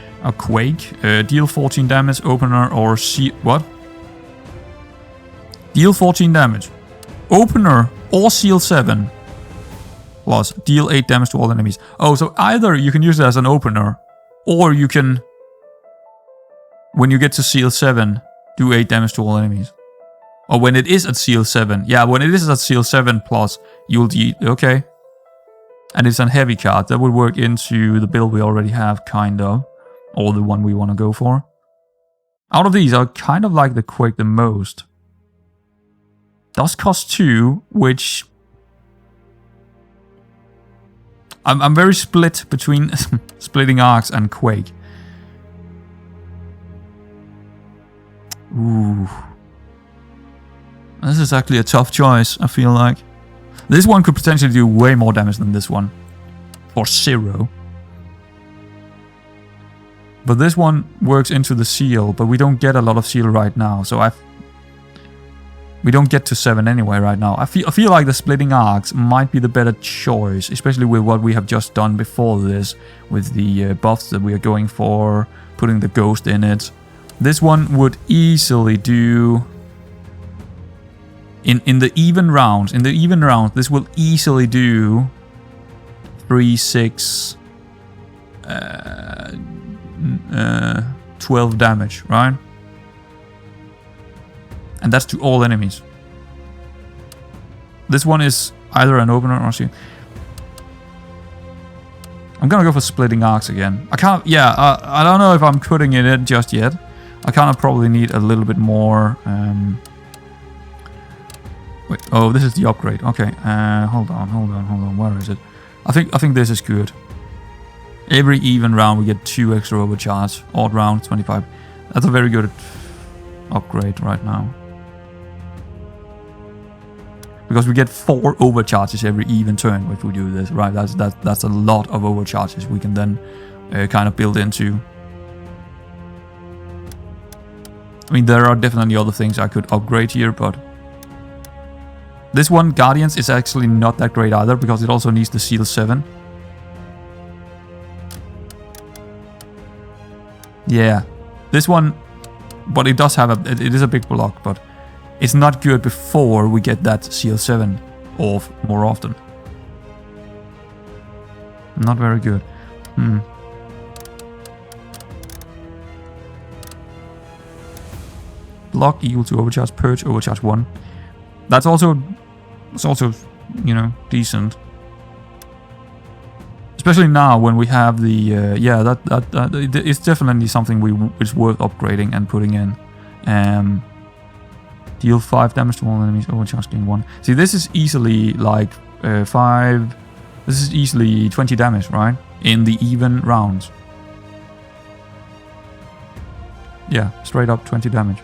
Deal 14 damage, opener or seal... What? Deal 14 damage. Opener or seal 7. Plus, deal 8 damage to all enemies. Oh, so either you can use it as an opener, or you can, when you get to seal 7, do 8 damage to all enemies. Or when it is at seal 7. Yeah, when it is at seal 7 plus, you'll okay. And it's a heavy card. That would work into the build we already have, kind of. Or the one we want to go for. Out of these, I kind of like the Quake the most. Does cost 2, which... I'm very split between Splitting Arcs and Quake. Ooh. This is actually a tough choice, I feel like. This one could potentially do way more damage than this one. For 0. But this one works into the seal, but we don't get a lot of seal right now, so we don't get to 7 anyway right now. I feel like the Splitting Arcs might be the better choice, especially with what we have just done before this, with the buffs that we are going for, putting the ghost in it. This one would easily do... In the even rounds, this will easily do 3, 6, 12 damage, right? And that's to all enemies. This one is either an opener or seal. I'm gonna go for Splitting Arcs again. I can't, yeah, I don't know if I'm putting it in just yet. I kind of probably need a little bit more. Wait, oh, this is the upgrade. Okay, hold on. Where is it? I think this is good. Every even round we get 2 extra overcharge. Odd round, 25. That's a very good upgrade right now. Because we get 4 overcharges every even turn if we do this, right? That's a lot of overcharges we can then kind of build into. I mean, there are definitely other things I could upgrade here, but... This one, Guardians, is actually not that great either, because it also needs the Seal 7. Yeah. This one... But it does have a... It is a big block, but... It's not good before we get that Seal 7 off more often. Not very good. Block equal to overcharge, purge, overcharge 1. That's also... It's also, you know, decent. Especially now when we have the... yeah, it's definitely something it's worth upgrading and putting in. Deal 5 damage to all enemies, overcharge gain 1. See, this is easily like 5... This is easily 20 damage, right? In the even rounds. Yeah, straight up 20 damage.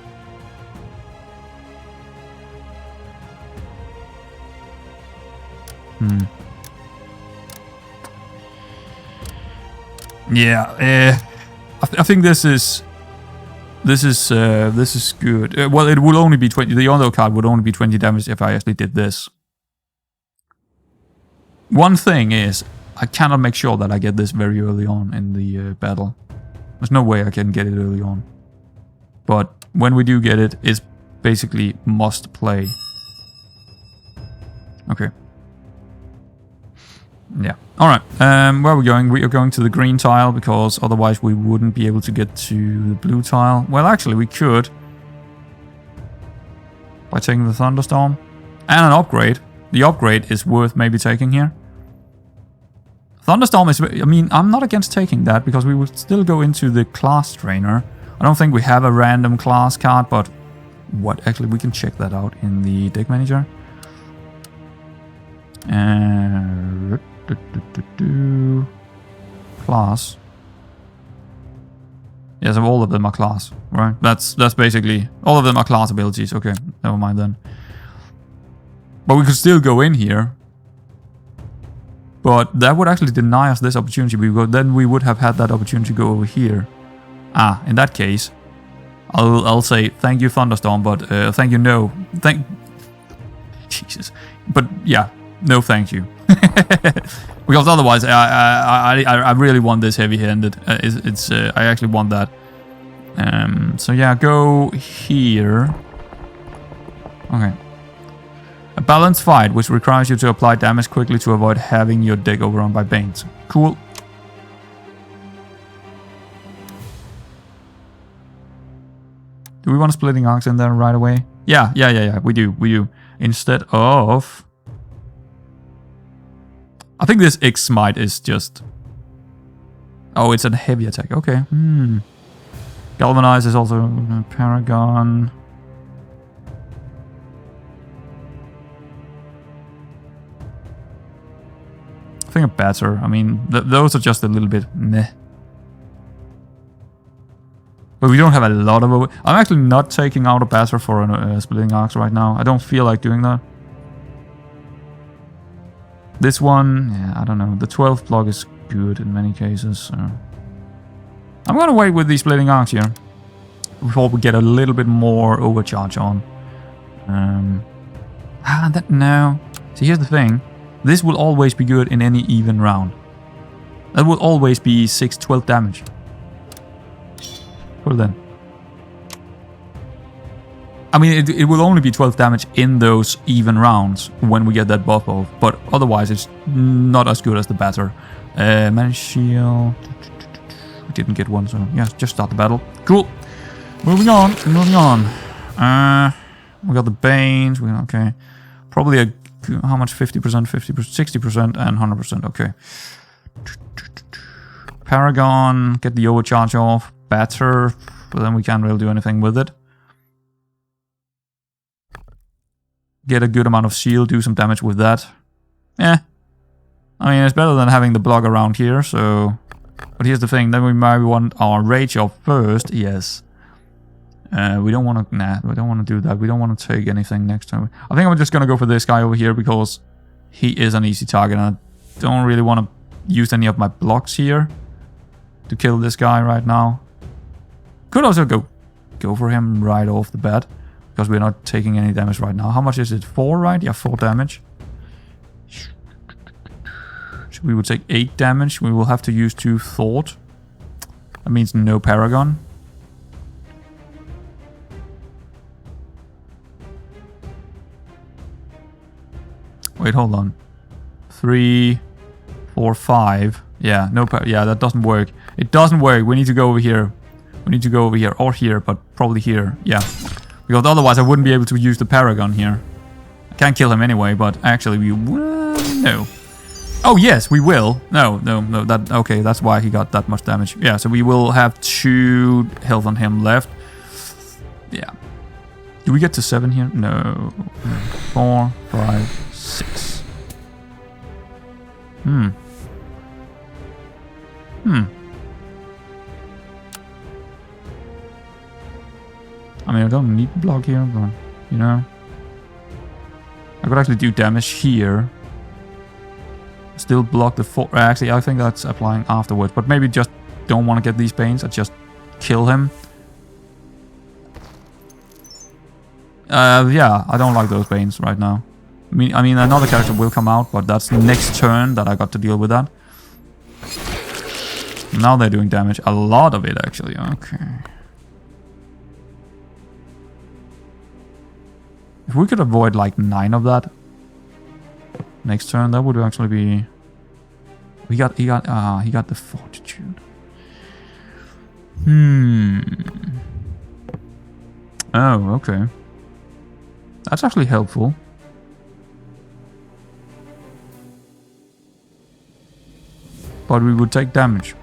Yeah, I think this is good. Well, it will only be 20. The other card would only be 20 damage if I actually did this. One thing is, I cannot make sure that I get this very early on in the battle. There's no way I can get it early on. But when we do get it, it's basically must play. Okay. Yeah. Alright. Where are we going? We are going to the green tile because otherwise we wouldn't be able to get to the blue tile. Well, actually, we could. By taking the thunderstorm. And an upgrade. The upgrade is worth maybe taking here. Thunderstorm is... I mean, I'm not against taking that because we would still go into the class trainer. I don't think we have a random class card, but... What? Actually, we can check that out in the deck manager. Class. Yeah, so all of them are class, right? That's basically... All of them are class abilities. Okay, never mind then. But we could still go in here. But that would actually deny us this opportunity because then we would have had that opportunity to go over here. Ah, in that case, I'll say thank you Thunderstorm, but thank you no. Jesus. But yeah, no thank you. Because otherwise, I really want this heavy-handed. I actually want that. So yeah, go here. Okay. A balanced fight, which requires you to apply damage quickly to avoid having your deck overrun by Banes. Cool. Do we want Splitting Arcs in there right away? Yeah. We do. Instead of... I think this X-Smite is just... Oh, it's a heavy attack. Okay. Galvanize is also a Paragon. I think a Batter. I mean, those are just a little bit meh. But we don't have a lot of... I'm actually not taking out a Batter for a Splitting Axe right now. I don't feel like doing that. This one, yeah, I don't know. The 12th block is good in many cases. So. I'm gonna wait with the Splitting Axe here. Before we get a little bit more overcharge on. No. See, here's the thing. This will always be good in any even round. That will always be 6-12 damage. Well then. I mean, it will only be 12 damage in those even rounds when we get that buff off. But otherwise, it's not as good as the Batter. Manage Shield. We didn't get one, so yeah, just start the battle. Cool. Moving on. We got the Banes. Okay. Probably a... How much? 50%, 50%, 60%, and 100%. Okay. Paragon. Get the overcharge off. Batter. But then we can't really do anything with it. Get a good amount of shield. Do some damage with that. I mean, it's better than having the block around here, so... But here's the thing. Then we might want our rage off first. Yes. We don't want to... Nah, we don't want to do that. We don't want to take anything next time. I think I'm just going to go for this guy over here because he is an easy target. And I don't really want to use any of my blocks here to kill this guy right now. Could also go for him right off the bat because we're not taking any damage right now. How much is it? 4, right? Yeah, 4 damage. So we would take 8 damage. We will have to use 2 Thought. That means no Paragon. Wait, hold on. 3, 4, 5. Yeah, no, yeah, that doesn't work. It doesn't work. We need to go over here. We need to go over here or here, but probably here. Yeah, because otherwise I wouldn't be able to use the Paragon here. I can't kill him anyway, but actually we no. Oh yes, we will. No. That okay? That's why he got that much damage. Yeah, so we will have 2 health on him left. Yeah. Do we get to 7 here? No. 4, 5. 6. I mean, I don't need to block here, but, you know. I could actually do damage here. Still block the 4... Actually, I think that's applying afterwards. But maybe just don't want to get these Banes. I just kill him. Yeah, I don't like those Banes right now. I mean, another character will come out, but that's next turn that I got to deal with that. Now they're doing damage. A lot of it, actually. Okay. If we could avoid like 9 of that next turn, that would actually be... He got the Fortitude. Oh, okay. That's actually helpful. But we would take damage.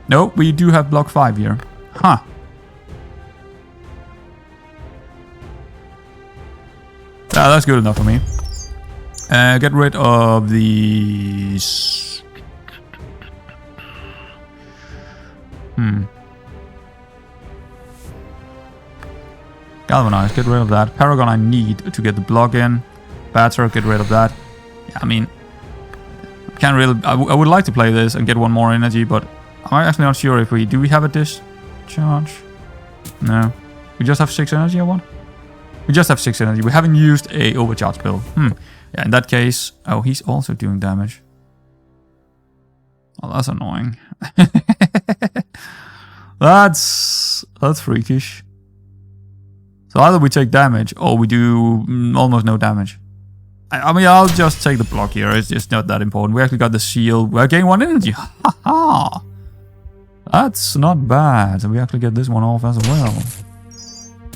No, we do have block 5 here. Huh. Yeah, that's good enough for me. Get rid of these. Galvanize, get rid of that. Paragon I need to get the block in. Batter, get rid of that. Yeah, I mean... Can't really... I would like to play this and get 1 more energy, but I'm actually not sure if we... Do we have a discharge? No. We just have 6 energy or what? We just have 6 energy. We haven't used a overcharge build. Yeah, in that case... Oh, he's also doing damage. Oh, that's annoying. That's freakish. So either we take damage or we do almost no damage. I mean, I'll just take the block here. It's just not that important. We actually got the shield. We gain 1 energy. Ha ha! That's not bad. So we actually get this one off as well.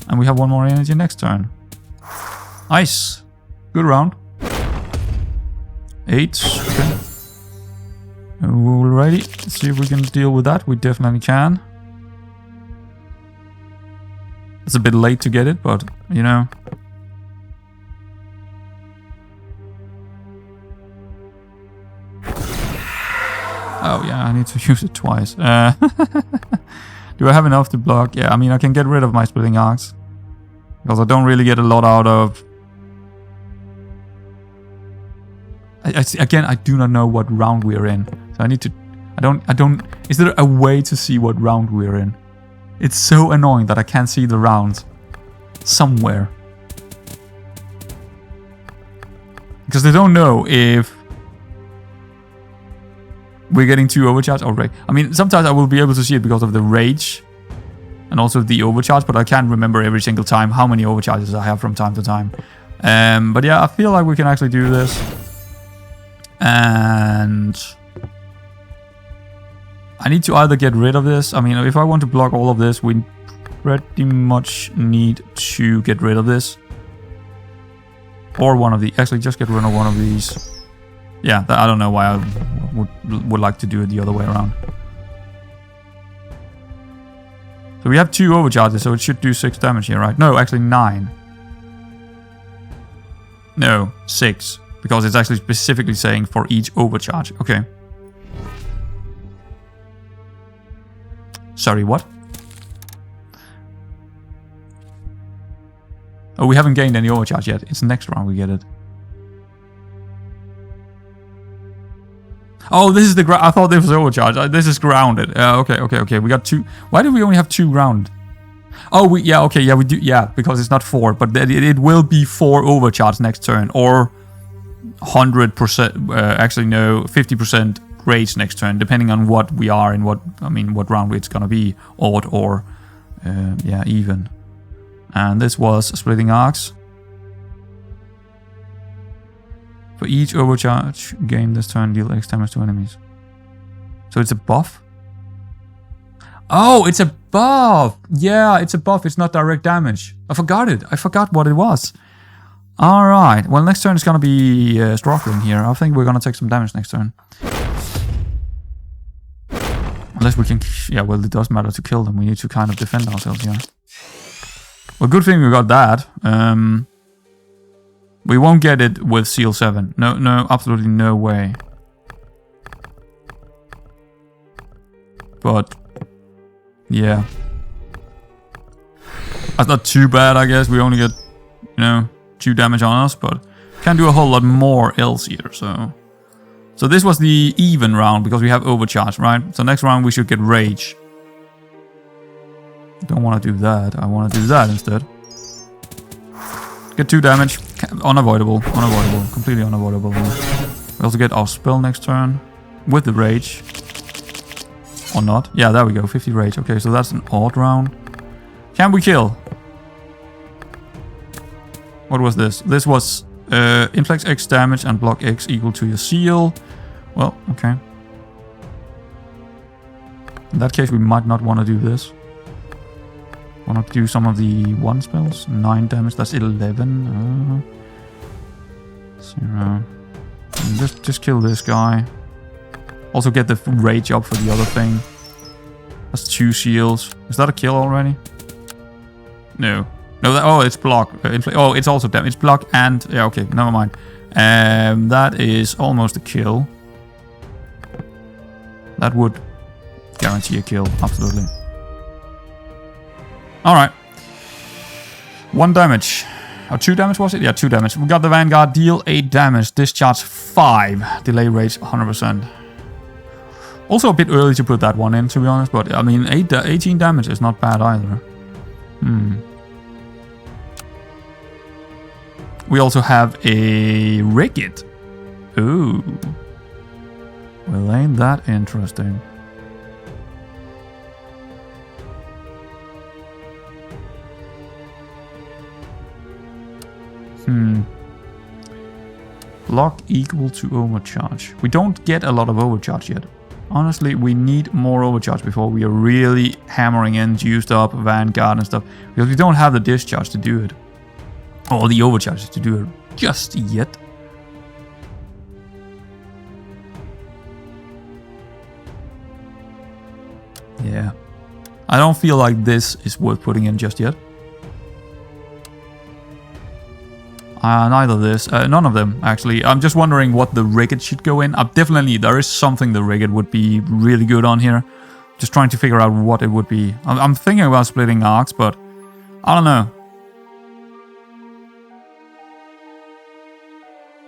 And we have 1 more energy next turn. Nice. Good round. 8. Okay. Alrighty. Let's see if we can deal with that. We definitely can. It's a bit late to get it, but, you know. Oh, yeah, I need to use it twice. Do I have enough to block? Yeah, I mean, I can get rid of my splitting arcs. Because I don't really get a lot out of... Again, I do not know what round we're in. So I need to... I don't... Is there a way to see what round we're in? It's so annoying that I can't see the rounds somewhere. Because they don't know if we're getting too overcharged already. I mean, sometimes I will be able to see it because of the rage and also the overcharge, but I can't remember every single time how many overcharges I have from time to time. But yeah, I feel like we can actually do this. And I need to either get rid of this. I mean, if I want to block all of this, we pretty much need to get rid of this. Or one of the... Actually, just get rid of one of these. Yeah, I don't know why I would like to do it the other way around. So we have 2 overcharges, so it should do 6 damage here, right? No, actually 9. No, 6. Because it's actually specifically saying for each overcharge. Okay. Sorry, what? Oh, we haven't gained any overcharge yet. It's next round we get it. Oh, this is the ground. I thought this was overcharge. This is grounded. Okay. We got 2. Why do we only have 2 ground? Oh, yeah, we do. Yeah, because it's not 4. But it will be 4 overcharge next turn. Or 100%. Actually, no, 50% rage next turn, depending on what we are and what round it's gonna be, odd or yeah, even. And this was splitting arcs. For each overcharge gained this turn, deal X damage to enemies. So it's a buff? Oh, it's a buff! Yeah, it's a buff. It's not direct damage. I forgot it. I forgot what it was. Alright. Well, next turn is gonna be struggling here. I think we're gonna take some damage next turn. Unless we can... Yeah, well, it does matter to kill them. We need to kind of defend ourselves here. Well, good thing we got that. We won't get it with Seal 7. No, absolutely no way. But... yeah. That's not too bad, I guess. We only get, 2 damage on us, but can do a whole lot more else here, so... So this was the even round, because we have overcharge, right? So next round we should get rage. Don't want to do that. I want to do that instead. Get 2 damage. Unavoidable. Completely unavoidable. We also get our spell next turn. With the rage. Or not. Yeah, there we go. 50 rage. Okay, so that's an odd round. Can we kill? What was this? This was inflict X damage and block X equal to your seal. Well, okay. In that case, we might not want to do this. Want to do some of the 1 spells. 9 damage. That's 11. 0. Just kill this guy. Also get the rage up for the other thing. That's 2 shields. Is that a kill already? No. No, oh, it's block. Oh, it's also damage. It's block and... yeah, okay, never mind. That is almost a kill. That would guarantee a kill, absolutely. Alright. 1 damage. Or 2 damage was it? Yeah, 2 damage. We got the Vanguard. Deal 8 damage. Discharge 5. Delay rate 100%. Also a bit early to put that one in, to be honest. But, I mean, 18 damage is not bad either. We also have a Ricket. Ooh. Well, ain't that interesting. Block equal to overcharge. We don't get a lot of overcharge yet. Honestly, we need more overcharge before we are really hammering in juiced up Vanguard and stuff. Because we don't have the discharge to do it. all the overcharges to do it just yet. Yeah. I don't feel like this is worth putting in just yet. Neither this. None of them, actually. I'm just wondering what the rigged should go in. Definitely, there is something the rigged would be really good on here. Just trying to figure out what it would be. I'm thinking about splitting arcs, but I don't know.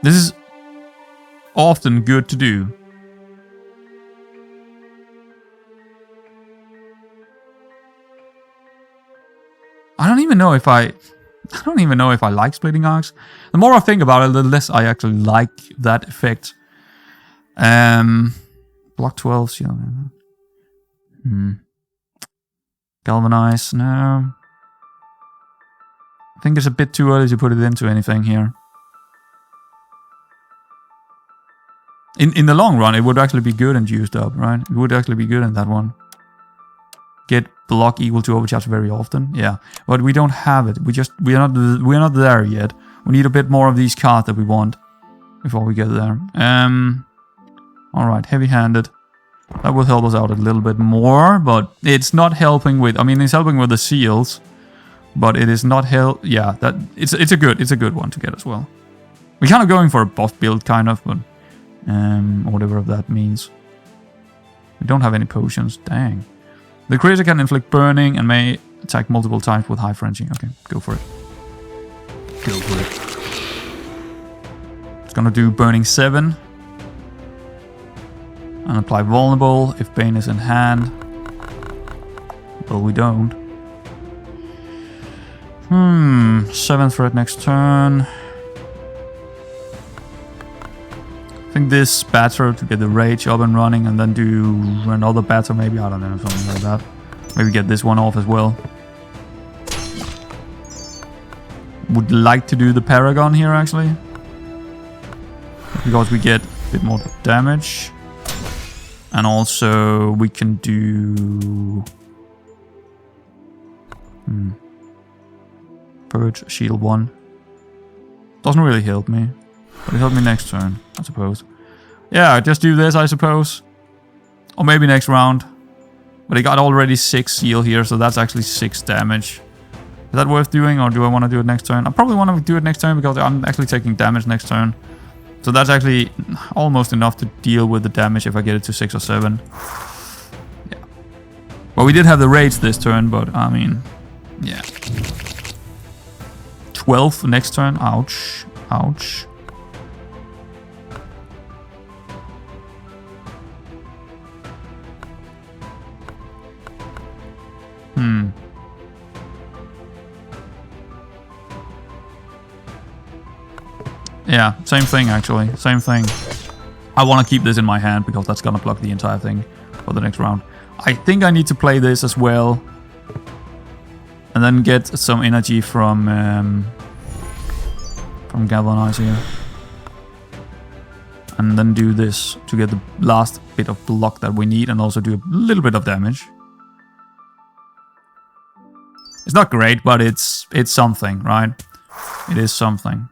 This is often good to do. I don't even know if I like splitting arcs. The more I think about it, the less I actually like that effect. Block 12, yeah. Galvanize, no. I think it's a bit too early to put it into anything here. In the long run, it would actually be good and juiced up, right? It would actually be good in that one. Get block equal to overcharge very often, yeah. But we don't have it. We're not there yet. We need a bit more of these cards that we want before we get there. All right, heavy-handed. That will help us out a little bit more, but it's not helping with. I mean, it's helping with the seals, but it is not help. Yeah, that it's a good one to get as well. We're kind of going for a buff build, kind of, but whatever that means. We don't have any potions. Dang. The creature can inflict burning and may attack multiple times with high frenzy. Okay, go for it. Go for it. It's gonna do burning 7. And apply vulnerable if Bane is in hand. Well, we don't. 7 threat next turn. I think this batter to get the rage up and running and then do another batter maybe. I don't know, something like that. Maybe get this one off as well. Would like to do the Paragon here actually. Because we get a bit more damage. And also we can do... Purge, shield 1. Doesn't really help me. But it helped me next turn, I suppose. Yeah, just do this, I suppose. Or maybe next round. But I got already 6 seal here, so that's actually 6 damage. Is that worth doing, or do I want to do it next turn? I probably want to do it next turn because I'm actually taking damage next turn. So that's actually almost enough to deal with the damage if I get it to 6 or 7. Yeah. Well, we did have the rage this turn, but I mean, yeah. 12 next turn. Ouch. Ouch. Yeah, same thing actually. Same thing. I want to keep this in my hand because that's gonna block the entire thing for the next round. I think I need to play this as well. And then get some energy from Galvanize here. And then do this to get the last bit of block that we need and also do a little bit of damage. It's not great, but it's something, right? It is something.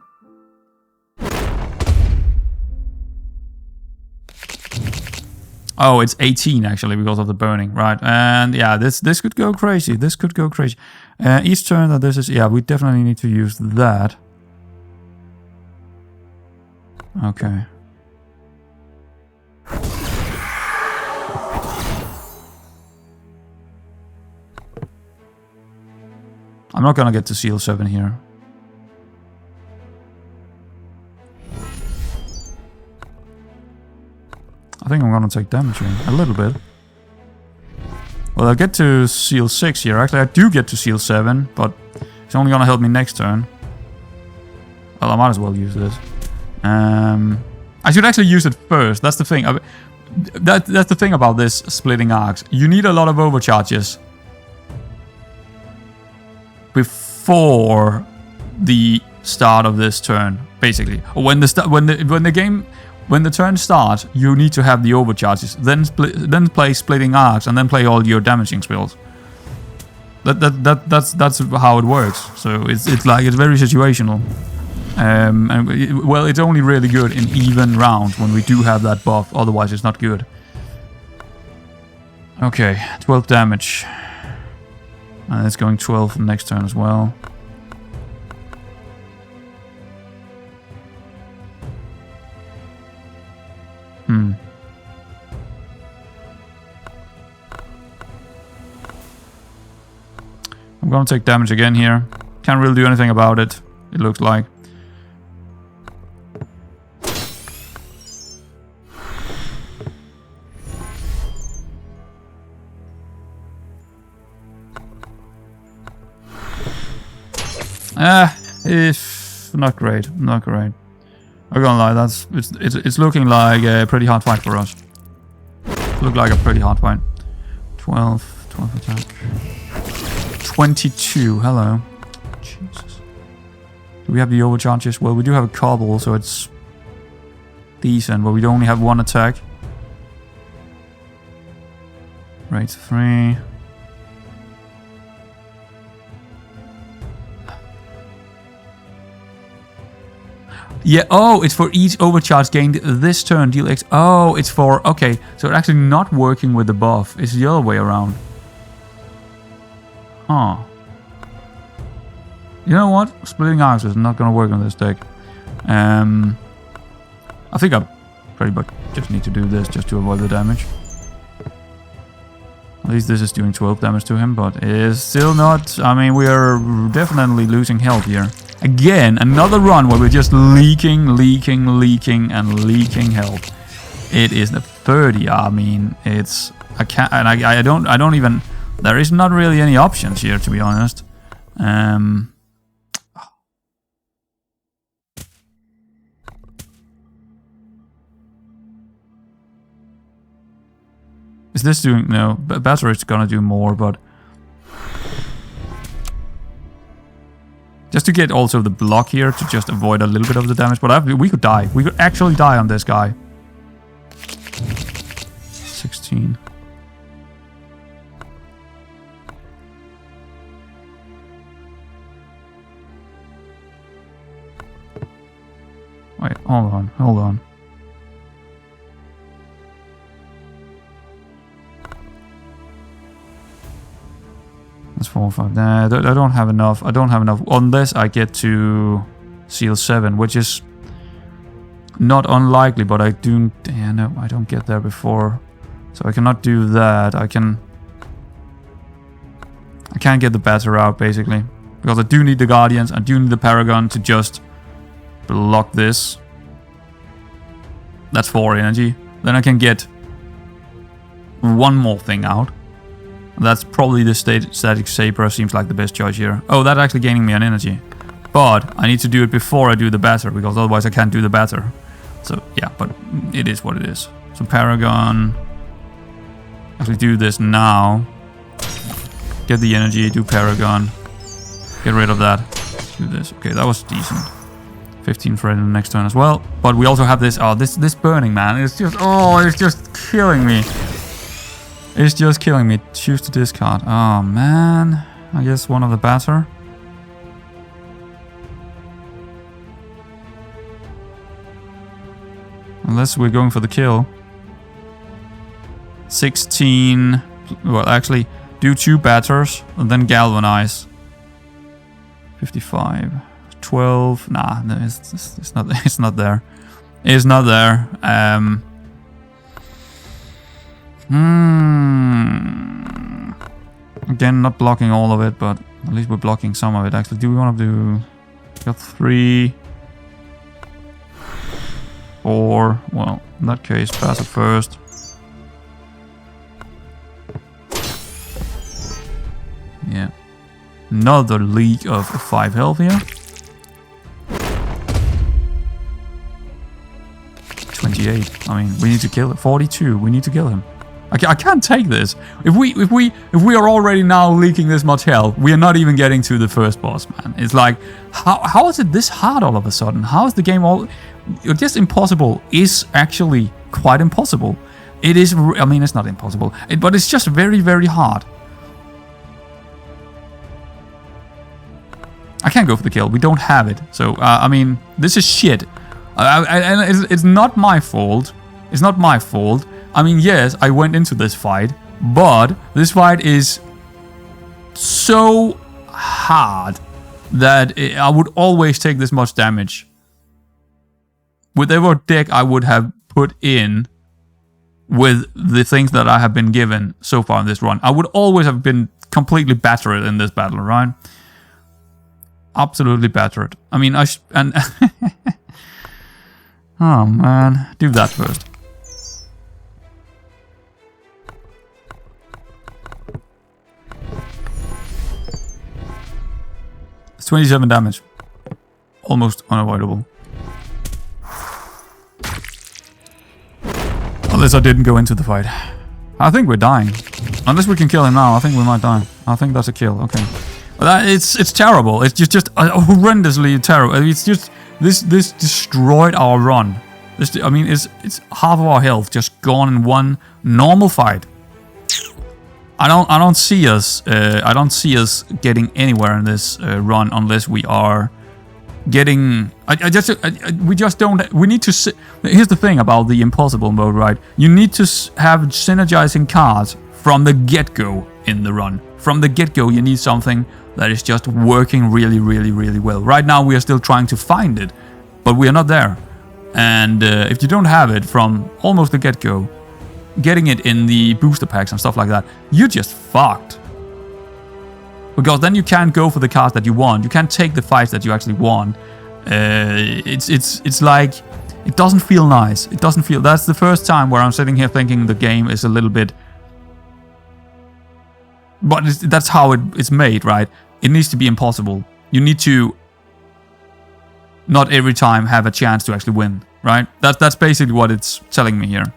Oh, it's 18 actually because of the burning, right? And yeah, this could go crazy. This could go crazy. Each turn that this is, yeah, we definitely need to use that. Okay. I'm not gonna get to seal 7 here. I think I'm gonna take damage here, a little bit. Well, I get to seal 6 here. Actually, I do get to seal 7, but it's only gonna help me next turn. Well, I might as well use this. I should actually use it first. That's the thing. That's the thing about this splitting arcs. You need a lot of overcharges before the start of this turn, basically. When the turn starts, you need to have the overcharges. Then play splitting arcs and then play all your damaging spells. That's how it works. So it's like it's very situational. Well, it's only really good in even rounds when we do have that buff. Otherwise, it's not good. Okay, 12 damage. And it's going 12 next turn as well. I'm gonna take damage again here. Can't really do anything about it, it looks like. If not great, not great. I'm gonna lie, it's looking like a pretty hard fight for us. Look like a pretty hard fight. 12 attack. 22, hello. Jesus. Do we have the overcharges? Well, we do have a cobble, so it's decent, but we only have 1 attack. Rate 3. Yeah, oh, it's for each overcharge gained this turn, deal X. Oh, it's for, okay, so it's actually not working with the buff. It's the other way around. Huh. You know what? Splitting Axe is not going to work on this deck. I think I pretty much just need to do this just to avoid the damage. At least this is doing 12 damage to him, but it is still not... I mean, we are definitely losing health here. Again, another run where we're just leaking health. It is the 30. I mean, it's... I don't even... There is not really any options here, to be honest. Is this doing... No, better it's gonna do more, but... Just to get also the block here, to just avoid a little bit of the damage. But we could die. We could actually die on this guy. 16. Wait, hold on. That's 4 or 5. Nah, I don't have enough. On this, I get to seal 7, which is not unlikely, but I do... Yeah, no, I don't get there before. So I cannot do that. I can't get the batter out, basically. Because I do need the Guardians. I do need the Paragon to just block this. That's 4 energy. Then I can get one more thing out. That's probably the static saber seems like the best choice here. Oh, that's actually gaining me an energy. But I need to do it before I do the batter, because otherwise I can't do the batter. So yeah, but it is what it is. So Paragon. Actually do this now. Get the energy, do Paragon. Get rid of that. Do this. Okay, that was decent. 15 for it in the next turn as well. But we also have this, this burning, man. It's just, it's just killing me. It's just killing me. Choose to discard. Oh, man. I guess one of the batter. Unless we're going for the kill. 16. Well, actually, do 2 batters and then galvanize. 55. 12. Nah, no, it's not. It's not there. It's not there. Again, not blocking all of it, but at least we're blocking some of it. Actually, do we want to do... Got 3... 4... Well, in that case, pass it first. Yeah. Another leak of 5 health here. 28. I mean, we need to kill it. 42. We need to kill him. I can't take this. If we are already now leaking this much health, we are not even getting to the first boss, man. It's like, how is it this hard all of a sudden? How is the game all... Just impossible is actually quite impossible. It is... I mean, it's not impossible, but it's just very, very hard. I can't go for the kill. We don't have it. So, I mean, this is shit. And it's not my fault. It's not my fault. I mean, yes, I went into this fight, but this fight is so hard that I would always take this much damage. Whatever deck I would have put in with the things that I have been given so far in this run, I would always have been completely battered in this battle, right? Absolutely battered. I mean, and oh man, do that first. It's 27 damage. Almost unavoidable. Unless I didn't go into the fight. I think we're dying. Unless we can kill him now, I think we might die. I think that's a kill. Okay. But it's terrible. It's just horrendously terrible. It's just this destroyed our run. I mean, it's half of our health just gone in one normal fight. I don't see us getting anywhere in this run unless we are getting. We just don't. We need to. Here's the thing about the impossible mode, right? You need to have synergizing cards from the get-go in the run. From the get-go, you need something that is just working really, really, really well. Right now, we are still trying to find it, but we are not there. And if you don't have it from almost the get-go, getting it in the booster packs and stuff like that, you're just fucked. Because then you can't go for the cards that you want. You can't take the fights that you actually want. It's like, it doesn't feel nice. It doesn't feel. That's the first time where I'm sitting here thinking the game is a little bit. But that's how it's made, right? It needs to be impossible. You need to not every time have a chance to actually win, right? That's basically what it's telling me here.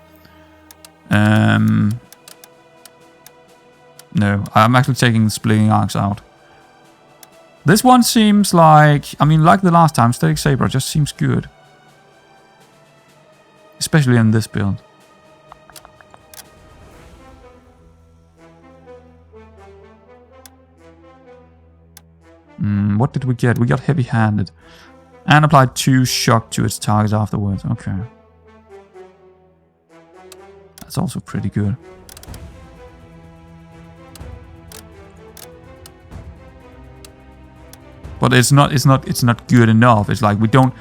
No, I'm actually taking Splitting Arcs out. This one seems like, I mean, like the last time, Static Saber just seems good. Especially in this build. What did we get? We got Heavy-Handed. And applied 2 shock to its targets afterwards. Okay. That's also pretty good. But it's not good enough. It's like we don't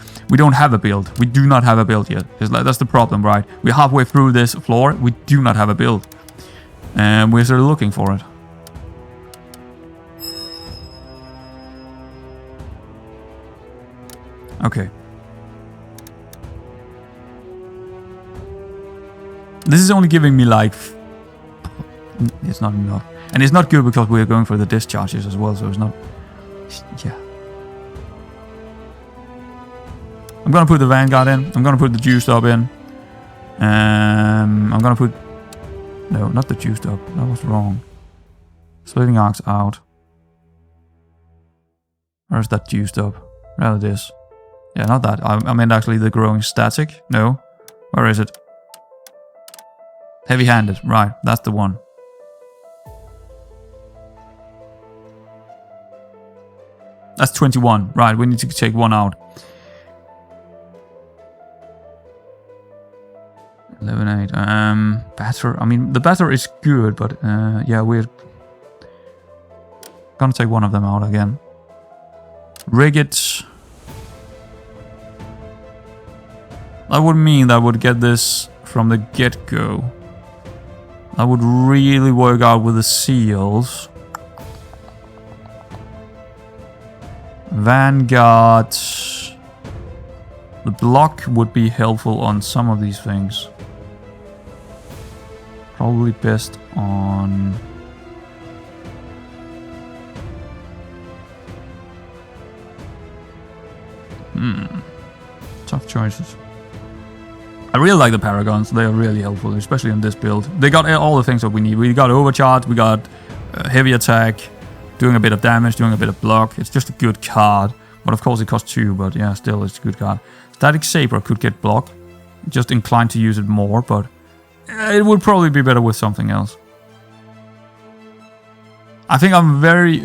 have a build. We do not have a build yet. It's like, that's the problem, right? We're halfway through this floor. We do not have a build. And we're still looking for it. Okay. This is only giving me like... It's not enough. And it's not good because we're going for the discharges as well, so it's not... Yeah. I'm gonna put the Vanguard in. I'm gonna put the Juiced Up in. I'm gonna put... No, not the Juiced Up. That was wrong. Splitting Arcs out. Where's that Juiced Up? Rather this. Yeah, not that. I meant actually the Growing Static. No. Where is it? Heavy-Handed. Right, that's the one. That's 21. Right, we need to take one out. 11-8. Batter. I mean, the batter is good, but yeah, we're gonna take one of them out again. Rigid. That would mean that I would get this from the get-go. That would really work out with the seals. Vanguard. The block would be helpful on some of these things. Probably best on... Tough choices. I really like the Paragons. They are really helpful, especially in this build. They got all the things that we need. We got overcharge, we got heavy attack, doing a bit of damage, doing a bit of block. It's just a good card. But of course it costs 2, but yeah, still it's a good card. Static Saber could get block. Just inclined to use it more, but it would probably be better with something else. I think I'm very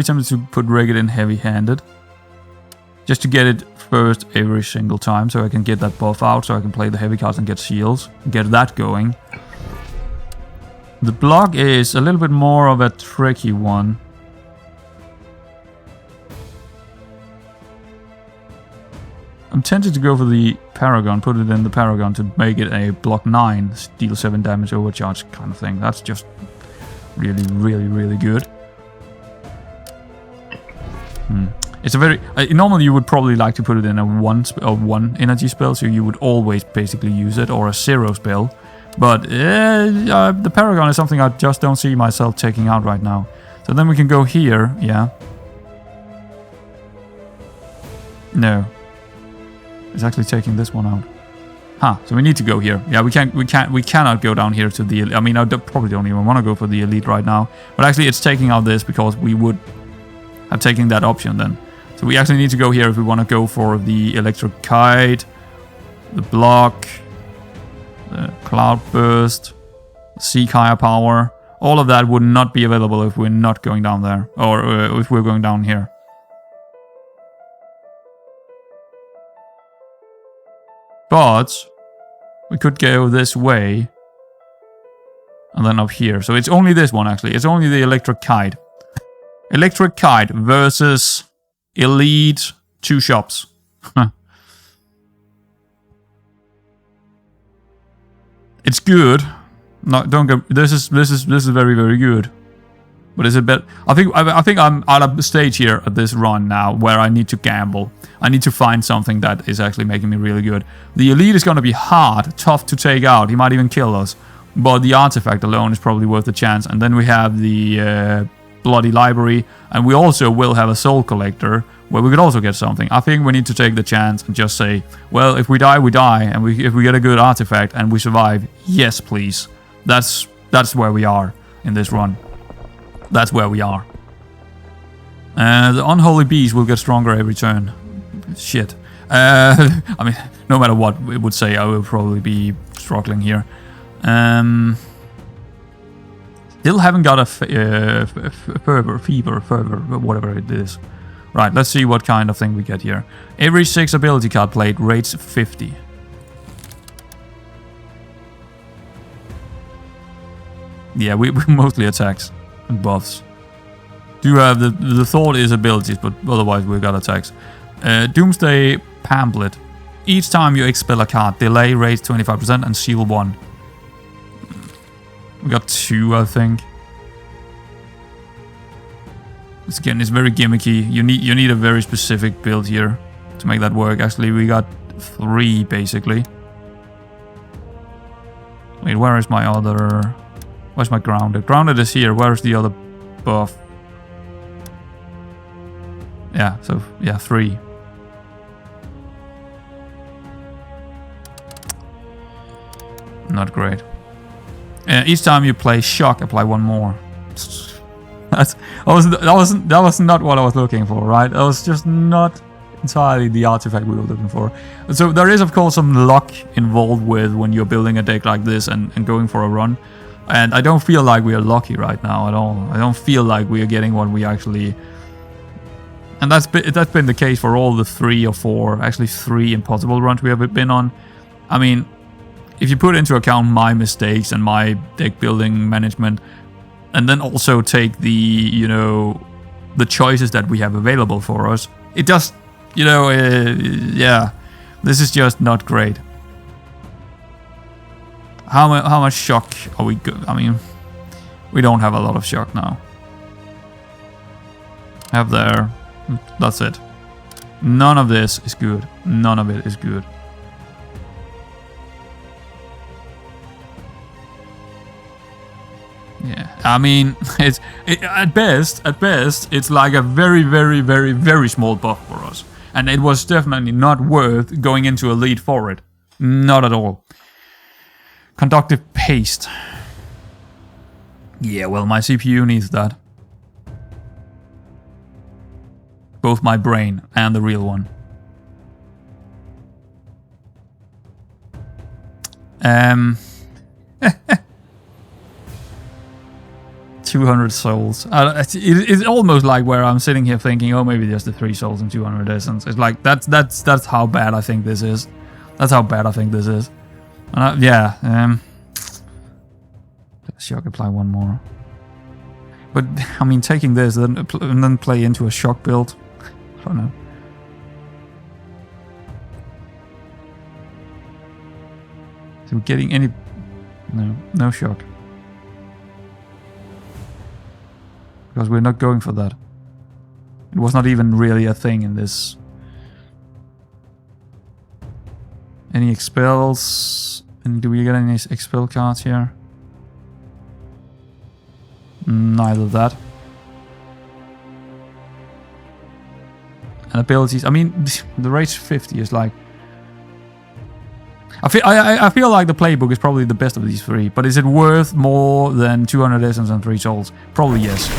tempted to put Rigid in heavy-handed. Just to get it first every single time, so I can get that buff out, so I can play the heavy cards and get shields. Get that going. The block is a little bit more of a tricky one. I'm tempted to go for the Paragon, put it in the Paragon to make it a block 9, deal 7 damage overcharge kind of thing. That's just really, really, really good. It's a very... normally you would probably like to put it in a 1 energy spell, so you would always basically use it, or a 0 spell. But the Paragon is something I just don't see myself taking out right now. So then we can go here, yeah. No. It's actually taking this one out. Huh, so we need to go here. Yeah, we cannot go down here to the... I mean, I probably don't even want to go for the elite right now. But actually it's taking out this because we would have taken that option then. So we actually need to go here if we want to go for the electric kite, the block, the cloud burst, seek higher power. All of that would not be available if we're not going down there, or if we're going down here. But we could go this way and then up here. So it's only this one actually. It's only the electric kite. Electric kite versus elite 2 shops. It's good. No, don't go. This is very, very good. But is it better? I think I'm at a stage here at this run now where I need to gamble. I need to find something that is actually making me really good. The elite is going to be hard, tough to take out. He might even kill us. But the artifact alone is probably worth a chance. And then we have the bloody library. And we also will have a soul collector where we could also get something. I think we need to take the chance and just say, well, if we die, we die. And if we get a good artifact and we survive, yes, please. That's where we are in this run. That's where we are. The unholy beast will get stronger every turn. Shit. I mean, no matter what it would say, I will probably be struggling here. Still haven't got a fever, whatever it is. Right, let's see what kind of thing we get here. Every 6 ability card played rates 50. Yeah, we mostly attacks and buffs. Do have the thought is abilities, but otherwise we've got attacks. Doomsday Pamphlet. Each time you expel a card, delay rates 25% and seal 1. We got 2, I think. It's, again, it's very gimmicky. You need a very specific build here to make that work. Actually, we got 3 basically. Wait, where is my other? Where's my grounded? Grounded is here. Where's the other buff? Yeah, so yeah, 3. Not great. Each time you play shock, apply 1 more. That was not what I was looking for, right? That was just not entirely the artifact we were looking for. So there is of course some luck involved with when you're building a deck like this and going for a run. And I don't feel like we are lucky right now at all. I don't feel like we are getting what we actually... And that's been the case for all the 3 or 4, actually 3 impossible runs we have been on. I mean, if you put into account my mistakes and my deck building management, and then also take the, you know, the choices that we have available for us, it does, you know, yeah, this is just not great. How much shock are we good? I mean, we don't have a lot of shock now. Have there. That's it. None of this is good. None of it is good. Yeah, I mean, at best, it's like a very, very, very, very small buff for us. And it was definitely not worth going into a lead for it. Not at all. Conductive paste. Yeah, well, my CPU needs that. Both my brain and the real one. 200 souls. It's almost like where I'm sitting here thinking, oh, maybe just the 3 souls and 200 essence. It's like that's how bad I think this is. That's how bad I think this is. And yeah. Shock apply one more. But I mean, taking this and then play into a shock build. I don't know. So we're getting any... No shock. Because we're not going for that. It was not even really a thing in this. Any expels? And do we get any expel cards here? Neither that. And abilities. I mean, the rage 50 is like... I feel like the playbook is probably the best of these 3, but is it worth more than 200 essence and 3 souls? Probably yes.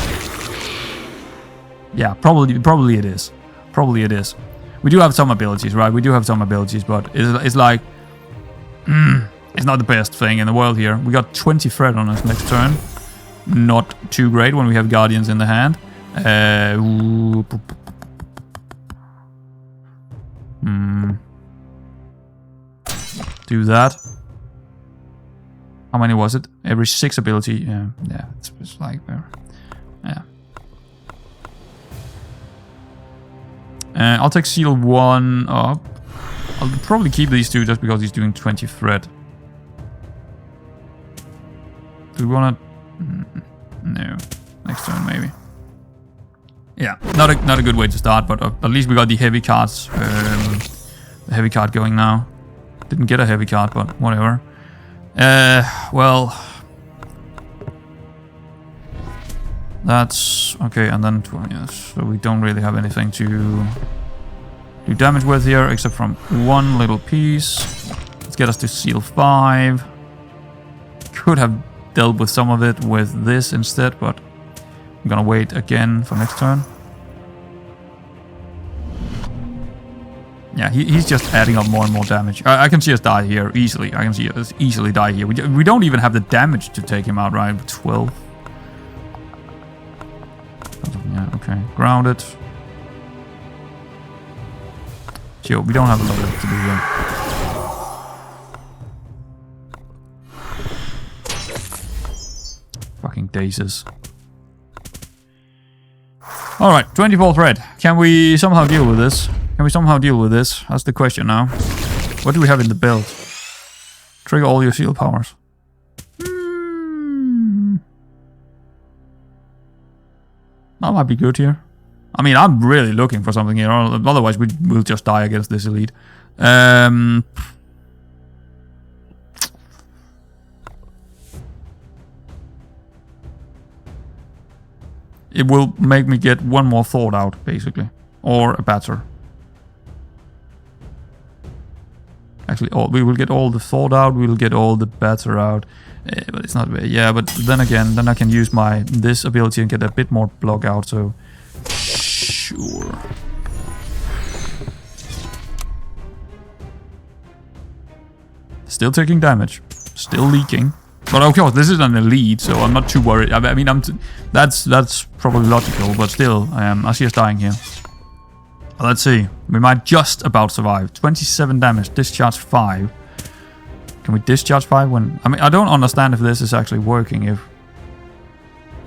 Yeah, probably it is. Probably it is. We do have some abilities, right? We do have some abilities, but it's like... it's not the best thing in the world here. We got 20 threat on us next turn. Not too great when we have Guardians in the hand. Do that. How many was it? Every 6 ability. Yeah, it's like... yeah. I'll take seal 1 up. I'll probably keep these 2 just because he's doing 20 threat. Do we want to... No. Next turn, maybe. Yeah, not a good way to start, but at least we got the heavy cards. The heavy card going now. Didn't get a heavy card, but whatever. Well... That's... okay, and then... yes, so we don't really have anything to do damage with here, except from one little piece. Let's get us to seal 5. Could have dealt with some of it with this instead, but I'm gonna wait again for next turn. Yeah, he's just adding up more and more damage. I can see us die here easily. I can see us easily die here. We don't even have the damage to take him out, right? 12. Yeah, okay. Grounded. Chill, we don't have a lot left to do here. Fucking daisies. Alright, 24 thread. Can we somehow deal with this? Can we somehow deal with this? That's the question now. What do we have in the build? Trigger all your shield powers. That might be good here. I mean, I'm really looking for something here. Otherwise, we'll just die against this elite. It will make me get one more thought out, basically. Or a batter. Actually, we will get all the thought out, we will get all the batter out. But it's not... yeah, but then again, then I can use this ability and get a bit more block out, so... sure. Still taking damage. Still leaking. But of course, this is an elite, so I'm not too worried. I mean, that's probably logical, but still, I see us dying here. Let's see. We might just about survive. 27 damage, discharge 5. Can we discharge 5 when... I mean, I don't understand if this is actually working.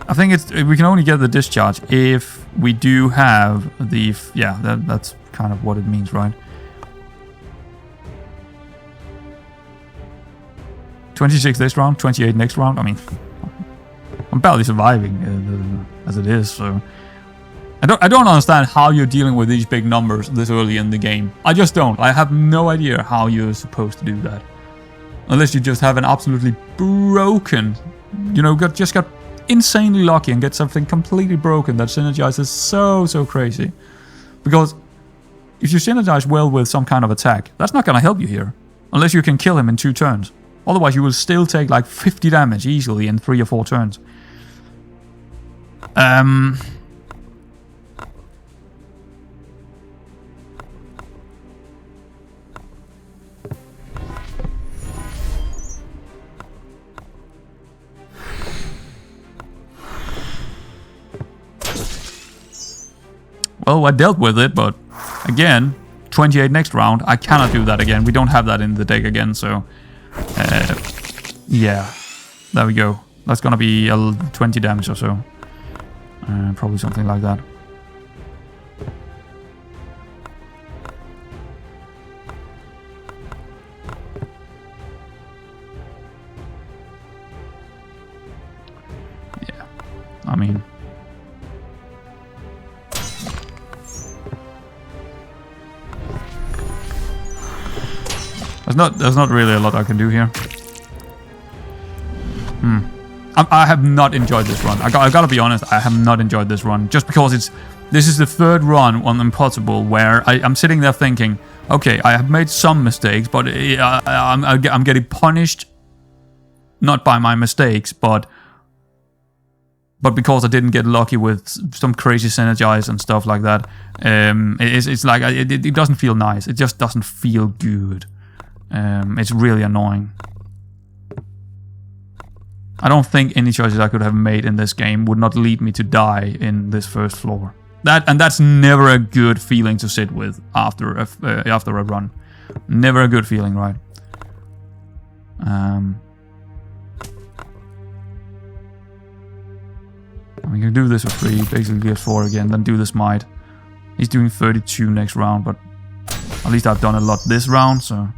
I think we can only get the discharge if we do have the... yeah, that's kind of what it means, right? 26 this round, 28 next round. I mean, I'm barely surviving as it is, so... I don't understand how you're dealing with these big numbers this early in the game. I just don't. I have no idea how you're supposed to do that. Unless you just have an absolutely broken... you know, just got insanely lucky and get something completely broken that synergizes so crazy. Because if you synergize well with some kind of attack, that's not going to help you here. Unless you can kill him in 2 turns. Otherwise you will still take like 50 damage easily in 3 or 4 turns. Well, I dealt with it, but again, 28 next round. I cannot do that again. We don't have that in the deck again, so... yeah, there we go. That's gonna be 20 damage or so. Probably something like that. Yeah, I mean... There's not really a lot I can do here. I have not enjoyed this run. I gotta be honest, I have not enjoyed this run. Just because this is the third run on Impossible where I'm sitting there thinking, okay, I have made some mistakes, but I'm getting punished, not by my mistakes, but because I didn't get lucky with some crazy synergize and stuff like that. It's like it doesn't feel nice. It just doesn't feel good. It's really annoying. I don't think any choices I could have made in this game would not lead me to die in this first floor. That's never a good feeling to sit with after a run. Never a good feeling, right? We can do this for free. Basically, get 4 again, then do the smite. He's doing 32 next round, but at least I've done a lot this round, so.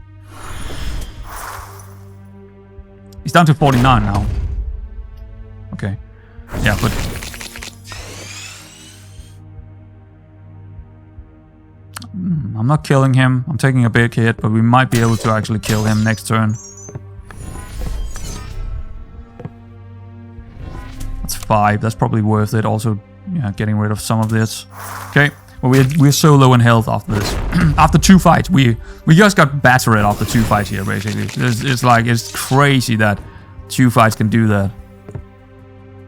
He's down to 49 now. Okay. Yeah, but... I'm not killing him. I'm taking a big hit, but we might be able to actually kill him next turn. That's 5. That's probably worth it. Also, yeah, getting rid of some of this. Okay. Well, we're so low in health after this. After 2 fights, we just got battered after 2 fights here, basically. It's crazy that 2 fights can do that.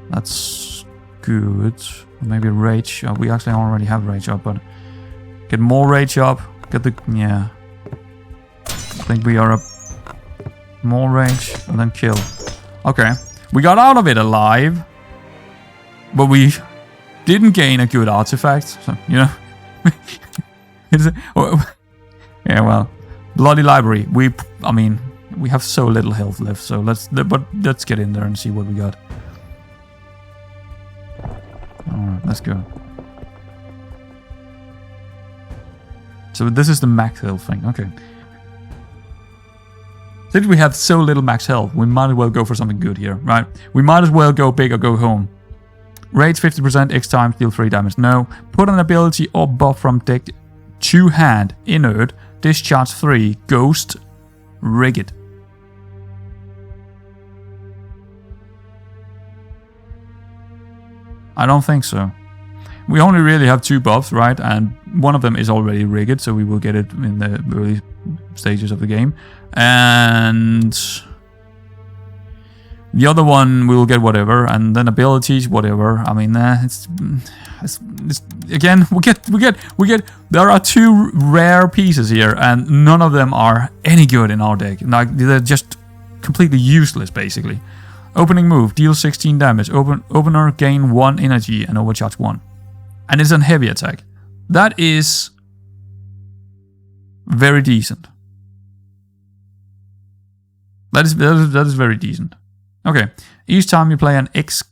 That's good. Maybe rage up. We actually already have rage up, but get more rage up. Get the... yeah. I think we are up. More rage and then kill. Okay. We got out of it alive. But we didn't gain a good artifact. So, you know. Yeah, well. Bloody library. I mean, we have so little health left. So let's get in there and see what we got. Alright, let's go. So this is the max health thing. Okay. Since we have so little max health, we might as well go for something good here, right? We might as well go big or go home. Rage 50%, X times, deal 3 damage. No. Put an ability or buff from deck to hand. Inert. Discharge 3. Ghost. Rigid. I don't think so. We only really have 2 buffs, right? And one of them is already rigged, so we will get it in the early stages of the game. And the other one we will get whatever, and then abilities whatever. I mean, it's again we get. There are 2 rare pieces here, and none of them are any good in our deck. Like they're just completely useless, basically. Opening move, deal 16 damage. Opener gain 1 energy and overcharge 1. And it's a heavy attack. That is very decent. That is very decent. Okay. Each time you play an X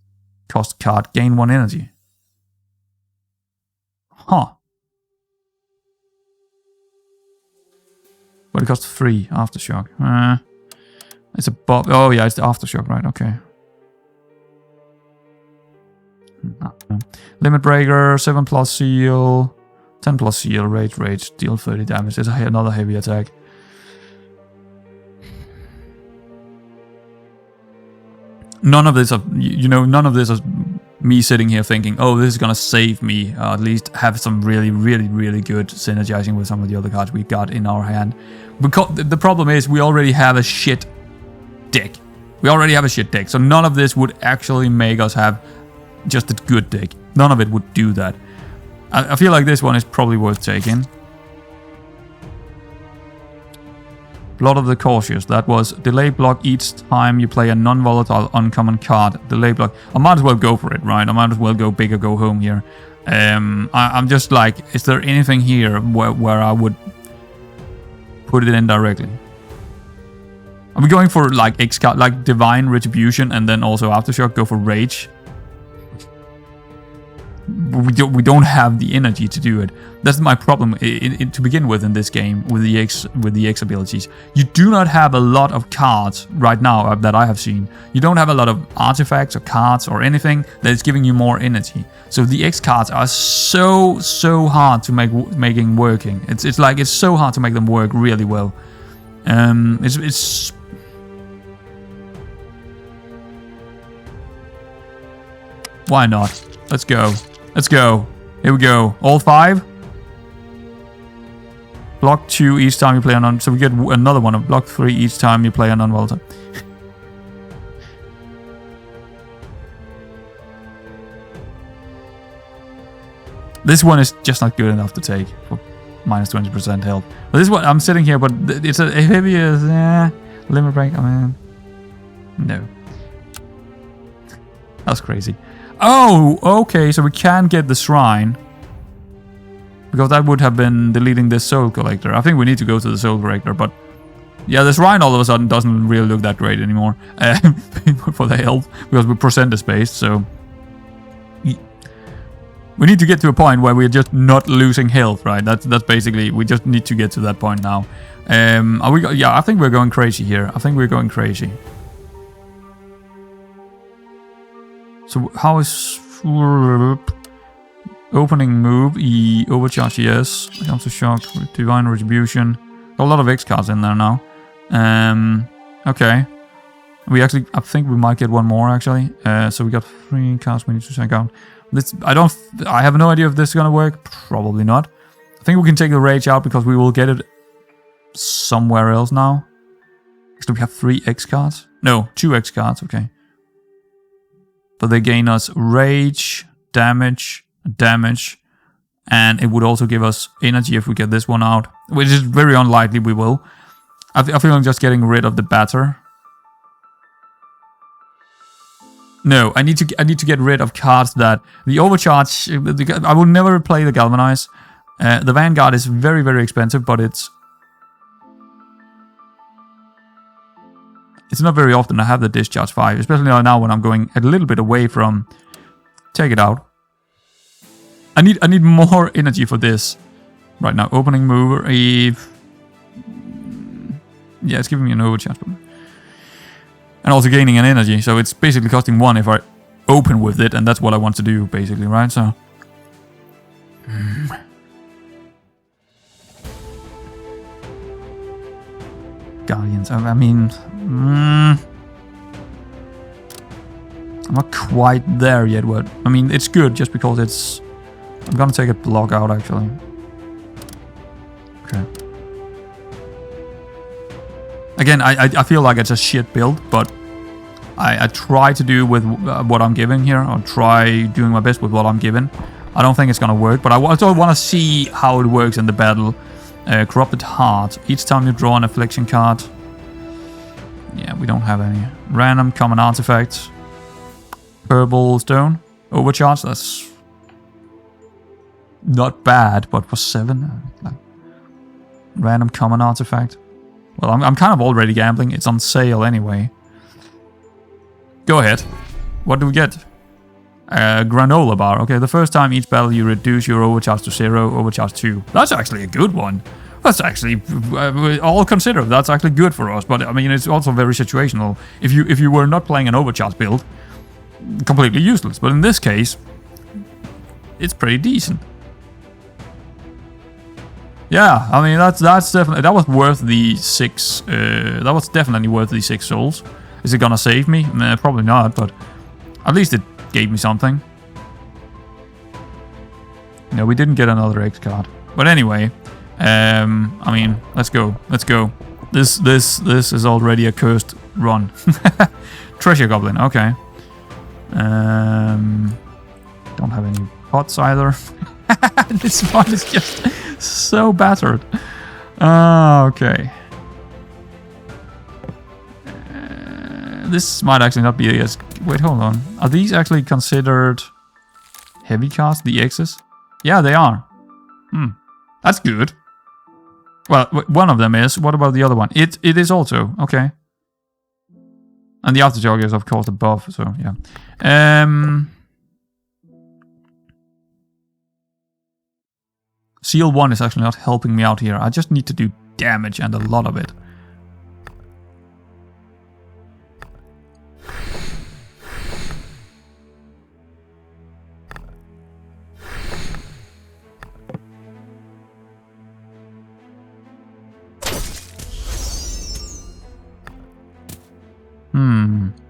cost card, gain 1 energy. Huh. But it costs 3 aftershock. It's a buff. Oh yeah, it's the aftershock, right? Okay. Limit breaker, 7 plus seal, 10 plus seal, rage, deal 30 damage. It's another heavy attack. None of this, none of this is me sitting here thinking, oh, this is gonna save me. At least have some really good synergizing with some of the other cards we got in our hand. Because the problem is we already have a shit deck. So none of this would actually make us have just a good deck. None of it would do that. I feel like this one is probably worth taking. Blood of the Cautious. That was delay block each time you play a non-volatile uncommon card. Delay block. I might as well go for it, right? I might as well go big or go home here. I'm just like, is there anything here where I would put it in directly? Are we going for like like Divine Retribution and then also Aftershock, go for Rage? We don't have the energy to do it. That's my problem to begin with in this game with the X abilities. You do not have a lot of cards right now that I have seen. You don't have a lot of artifacts or cards or anything that is giving you more energy. So the X cards are so hard to making working. It's like it's so hard to make them work really well. It's why not? Let's go. Let's go. Here we go. All 5. Block 2 each time you play on. So we get another one of block 3 each time you play on unvolatile. This one is just not good enough to take for minus 20% health. But this one, I'm sitting here, but it's a heavy limit break. I mean, no. That's crazy. Oh, okay, so we can get the shrine. Because that would have been deleting this soul collector. I think we need to go to the soul collector, but yeah, the shrine all of a sudden doesn't really look that great anymore for the health, because we percentage based, so we need to get to a point where we're just not losing health, right? That's basically, we just need to get to that point now. Are we? Yeah, I think we're going crazy here. I think we're going crazy. So how is opening move? Overcharge, yes. Counter shock, divine retribution. Got a lot of X cards in there now. Okay. We actually, I think we might get one more actually. So we got 3 cards we need to check out. This, I have no idea if this is gonna work. Probably not. I think we can take the rage out because we will get it somewhere else now. Actually, we have 3 X cards. No, 2 X cards. Okay. But they gain us rage, damage, and it would also give us energy if we get this one out, which is very unlikely we will. I feel like just getting rid of the batter. No, I need to get rid of cards that the overcharge. I will never play the galvanize. The Vanguard is very, very expensive, but it's not very often I have the discharge 5, especially now when I'm going a little bit away from. Take it out. I need more energy for this right now. Opening move. Yeah, it's giving me an overcharge. And also gaining an energy, so it's basically costing 1 if I open with it, and that's what I want to do, basically, right? So, Guardians. I mean, I'm not quite there yet. But I mean, it's good just because it's. I'm gonna take a block out actually. Okay. Again, I feel like it's a shit build, but I try to do with what I'm given here. I'll try doing my best with what I'm given. I don't think it's gonna work, but I also want to see how it works in the battle. Corrupted Heart. Each time you draw an affliction card. Yeah, we don't have any. Random common artifacts. Purple stone. Overcharge. That's not bad, but for 7. Like, random common artifact. Well, I'm kind of already gambling. It's on sale anyway. Go ahead. What do we get? Granola bar. Okay, the first time each battle you reduce your overcharge to 0, overcharge 2. That's actually a good one. That's actually, all considered, that's actually good for us. But I mean, it's also very situational. If you were not playing an overcharge build, completely useless. But in this case, it's pretty decent. Yeah, I mean that's definitely, that was worth the 6. That was definitely worth the 6 souls. Is it gonna save me? Probably not, but at least it gave me something. No, we didn't get another X card. But anyway, I mean, let's go. Let's go. This is already a cursed run. Treasure Goblin, okay. Don't have any pots either. This one is just so battered. Okay. This might actually not be as... Wait, hold on. Are these actually considered heavy cast, the X's? Yeah, they are. That's good. Well, one of them is. What about the other one? It is also. Okay. And the aftershock is, of course, above. So, yeah. Seal 1 is actually not helping me out here. I just need to do damage and a lot of it.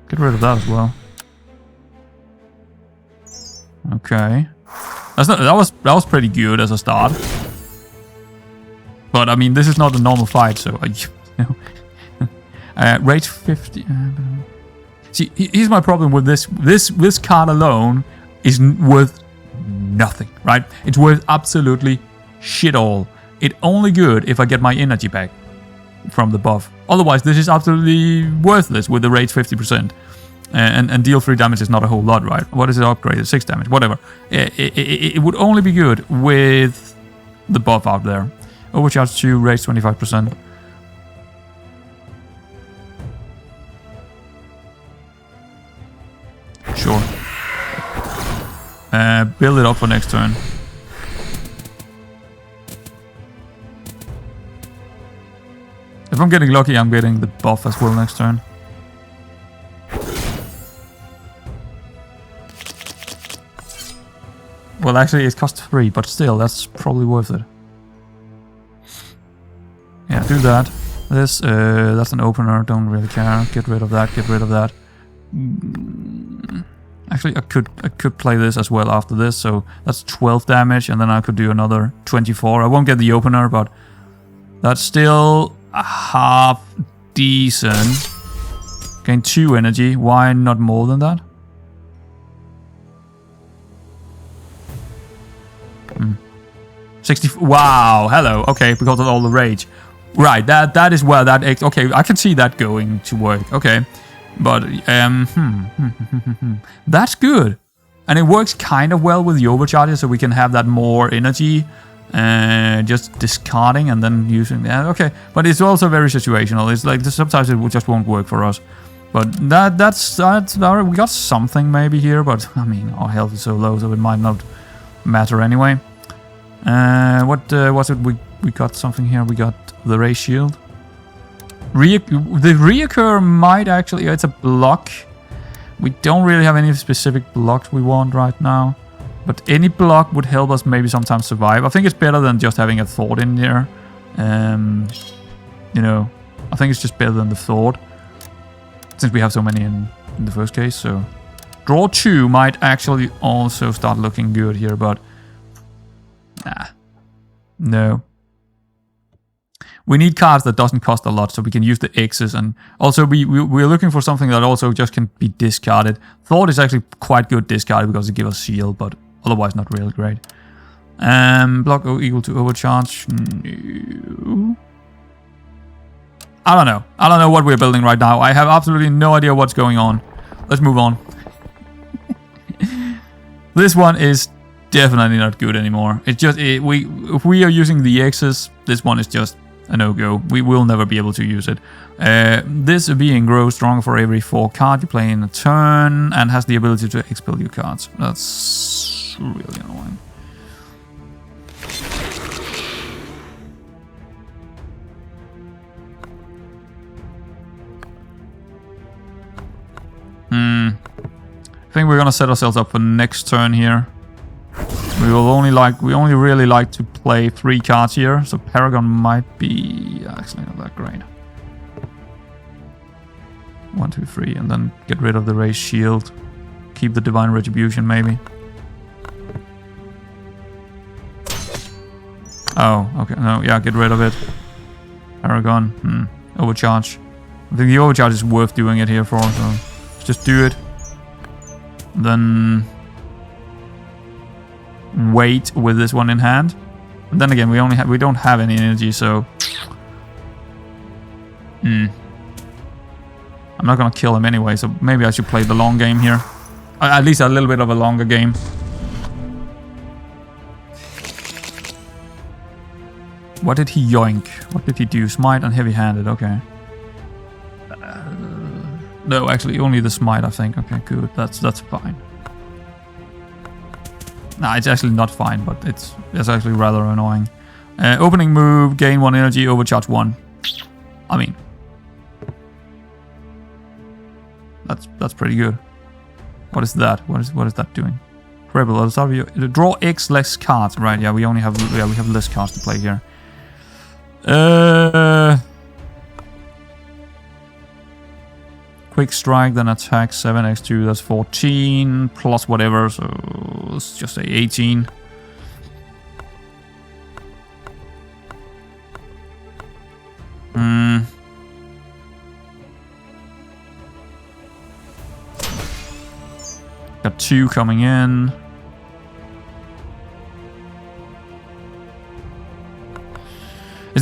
Get rid of that as well. Okay. That was pretty good as a start. But I mean, this is not a normal fight, so you know. Rate 50. See, here's my problem with this. This card alone is worth nothing, right? It's worth absolutely shit all. It's only good if I get my energy back from the buff. Otherwise, this is absolutely worthless with the rate 50%. And deal 3 damage is not a whole lot, right? What is it upgraded? 6 damage, whatever. It would only be good with the buff out there. Overcharge 2, raise 25%. Sure. Build it up for next turn. If I'm getting lucky, I'm getting the buff as well next turn. Well, actually, it costs 3, but still, that's probably worth it. Yeah, do that. This, that's an opener, don't really care. Get rid of that, get rid of that. Actually, I could play this as well after this, so that's 12 damage, and then I could do another 24. I won't get the opener, but that's still half decent. Gain 2 energy, why not more than that? 60. Wow, hello. Okay, because of all the rage. Right, that is where that... Okay, I can see that going to work. Okay, but... That's good. And it works kind of well with the overcharges, so we can have that more energy. Just discarding and then using that. Okay, but it's also very situational. It's like sometimes it just won't work for us. But that's we got something maybe here, but I mean, our health is so low, so it might not matter anyway. What was it? We got something here. We got the ray shield. The reoccur might actually... it's a block. We don't really have any specific blocks we want right now. But any block would help us maybe sometimes survive. I think it's better than just having a thought in there. You know, I think it's just better than the thought. Since we have so many in the first case, so... Draw 2 might actually also start looking good here, but... Nah. No. We need cards that doesn't cost a lot, so we can use the X's, and also we're looking for something that also just can be discarded. Thought is actually quite good discarded because it gives us shield, but otherwise not really great. Block O equal to overcharge. No. I don't know. I don't know what we're building right now. I have absolutely no idea what's going on. Let's move on. This one is definitely not good anymore. It's just if we are using the X's, this one is just a no-go. We will never be able to use it. This being grows stronger for every 4 cards you play in a turn and has the ability to expel your cards. That's really annoying. I think we're gonna set ourselves up for next turn here. We only really like to play 3 cards here, so Paragon might be actually not that great. 1, 2, 3, and then get rid of the Raise Shield. Keep the Divine Retribution, maybe. Oh, okay. No, yeah, get rid of it. Paragon. Overcharge. I think the overcharge is worth doing it here for, so just do it. Then wait with this one in hand. And then again, we don't have any energy, so I'm not gonna kill him anyway, so maybe I should play the long game here. At least a little bit of a longer game. What did he yoink? What did he do? Smite and heavy-handed, okay. No, actually, only the smite, I think. Okay, good. That's fine. Nah, it's actually not fine, but it's actually rather annoying. Opening move, gain 1 energy, overcharge 1. I mean, that's pretty good. What is that? What is that doing? Rebel, I'll start with you. Draw X less cards. Right, yeah, we have less cards to play here. Quick strike, then attack 7x2, that's 14 plus whatever, so let's just say 18. Got 2 coming in.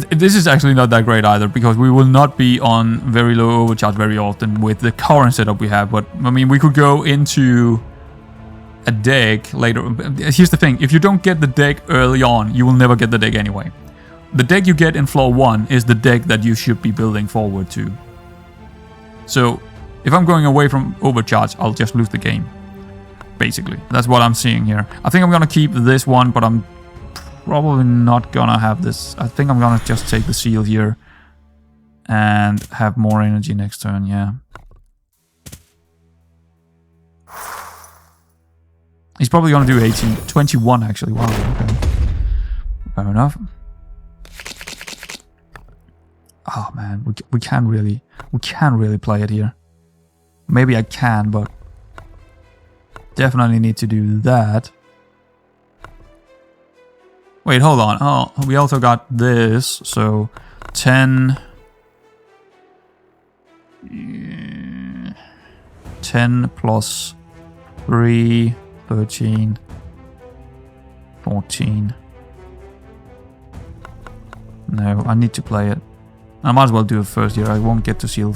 This is actually not that great either, because we will not be on very low overcharge very often with the current setup we have. But I mean, we could go into a deck later. Here's the thing, if you don't get the deck early on, you will never get the deck anyway. The deck you get in floor 1 is the deck that you should be building forward to. So if I'm going away from overcharge, I'll just lose the game. Basically, that's what I'm seeing here. I think I'm gonna keep this one, but I'm probably not gonna have this. I think I'm gonna just take the seal here and have more energy next turn, yeah. He's probably gonna do 18, 21 actually, wow, okay. Fair enough. Oh man, we can't really play it here. Maybe I can, but definitely need to do that. Wait, hold on. Oh, we also got this, so 10... 10 plus 3, 13, 14. No, I need to play it. I might as well do it first here. I won't get to seal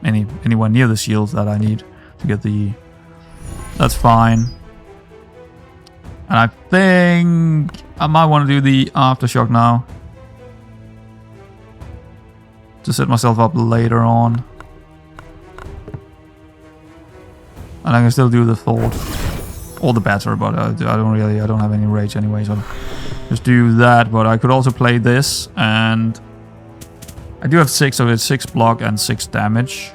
anywhere near the shields that I need to get the... That's fine. And I think I might want to do the aftershock now, to set myself up later on. And I can still do the thought. All the better, but I don't have any rage anyway, so just do that. But I could also play this, and I do have 6 of it, 6 block and 6 damage.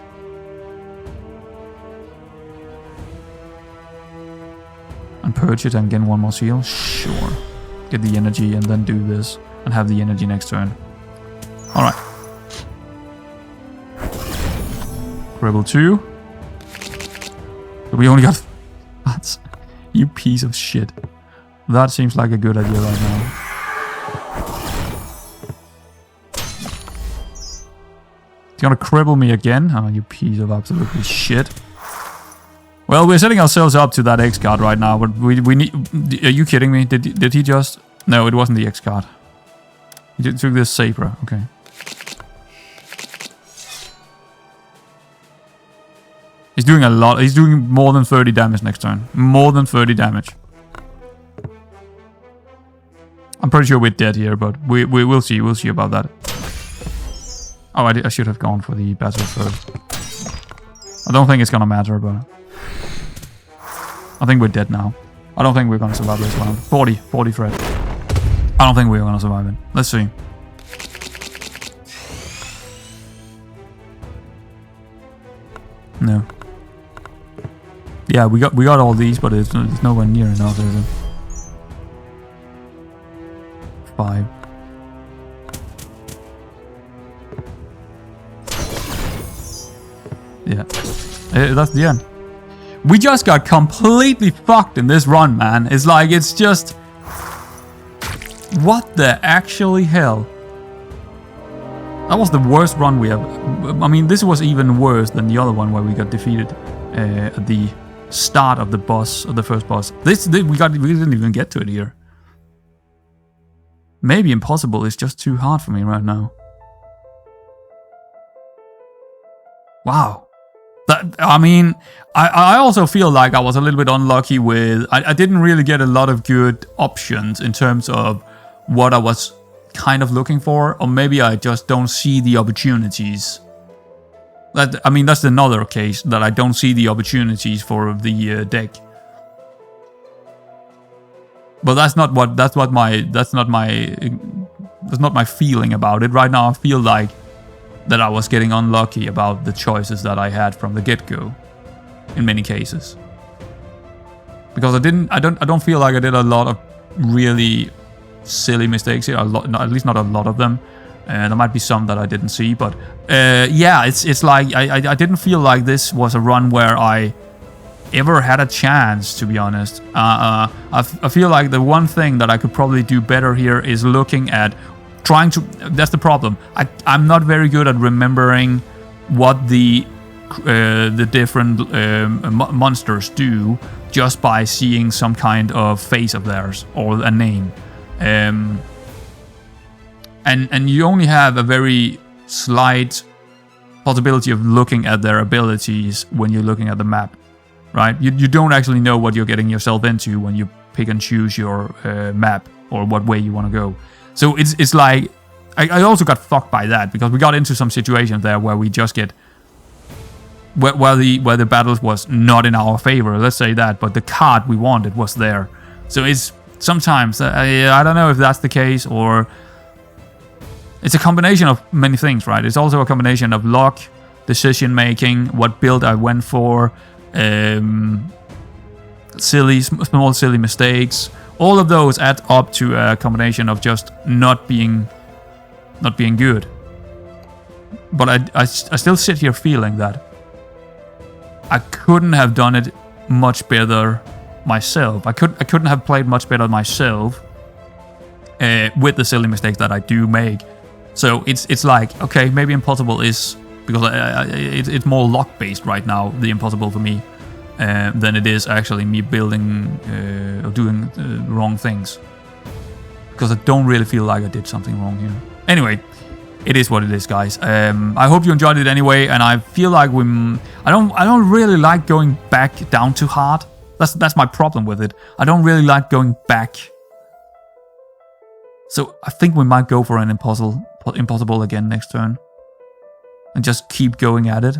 And purge it and gain 1 more seal? Sure. Get the energy and then do this. And have the energy next turn. Alright. Rebel 2. We only got... That's... You piece of shit. That seems like a good idea right now. He's gonna cripple me again? Oh, you piece of absolutely shit. Well, we're setting ourselves up to that X card right now, but we need... Are you kidding me? Did he just... No, it wasn't the X card. He took this Sabre, okay. He's doing a lot. He's doing more than 30 damage next turn. More than 30 damage. I'm pretty sure we're dead here, but we'll see. We'll see about that. Oh, I should have gone for the battle first. I don't think it's gonna matter, but... I think we're dead now. I don't think we're gonna survive this round. 40 threat. I don't think we're gonna survive it. Let's see. No. Yeah, we got all these, but it's nowhere near enough, is it? 5. Yeah. That's the end. We just got completely fucked in this run, man. It's like, it's just... What the actually hell? That was the worst run we have. I mean, this was even worse than the other one where we got defeated at the start of the boss, of the first boss. We didn't even get to it here. Maybe impossible is just too hard for me right now. Wow. I mean, I also feel like I was a little bit unlucky with... I didn't really get a lot of good options in terms of what I was kind of looking for, or maybe I just don't see the opportunities. I mean, that's another case, that I don't see the opportunities for the deck. But that's not my feeling about it right now. I feel like that I was getting unlucky about the choices that I had from the get-go in many cases. Because I don't feel like I did a lot of really silly mistakes here. At least not a lot of them. There might be some that I didn't see, but yeah, it's like I didn't feel like this was a run where I ever had a chance, to be honest. I feel like the one thing that I could probably do better here is looking at trying to. That's the problem. I'm not very good at remembering what the different monsters do just by seeing some kind of face of theirs or a name. And you only have a very slight possibility of looking at their abilities when you're looking at the map, right? You don't actually know what you're getting yourself into when you pick and choose your map or what way you want to go. So it's like I also got fucked by that, because we got into some situations there where we just get where the battles was not in our favor, let's say that, but the card we wanted was there. So it's sometimes I don't know if that's the case, or it's a combination of many things, right? It's also a combination of luck, decision making, what build I went for, small silly mistakes. All of those add up to a combination of just not being good. But I still sit here feeling that I couldn't have done it much better myself. I couldn't have played much better myself with the silly mistakes that I do make. So it's like, okay, maybe impossible is, because it's more luck based right now, the impossible for me, than it is actually me building or doing wrong things. Because I don't really feel like I did something wrong here. Anyway, it is what it is, guys. I hope you enjoyed it anyway, and I feel like I don't really like going back down too hard. That's my problem with it. I don't really like going back. So I think we might go for an impossible again next turn, and just keep going at it.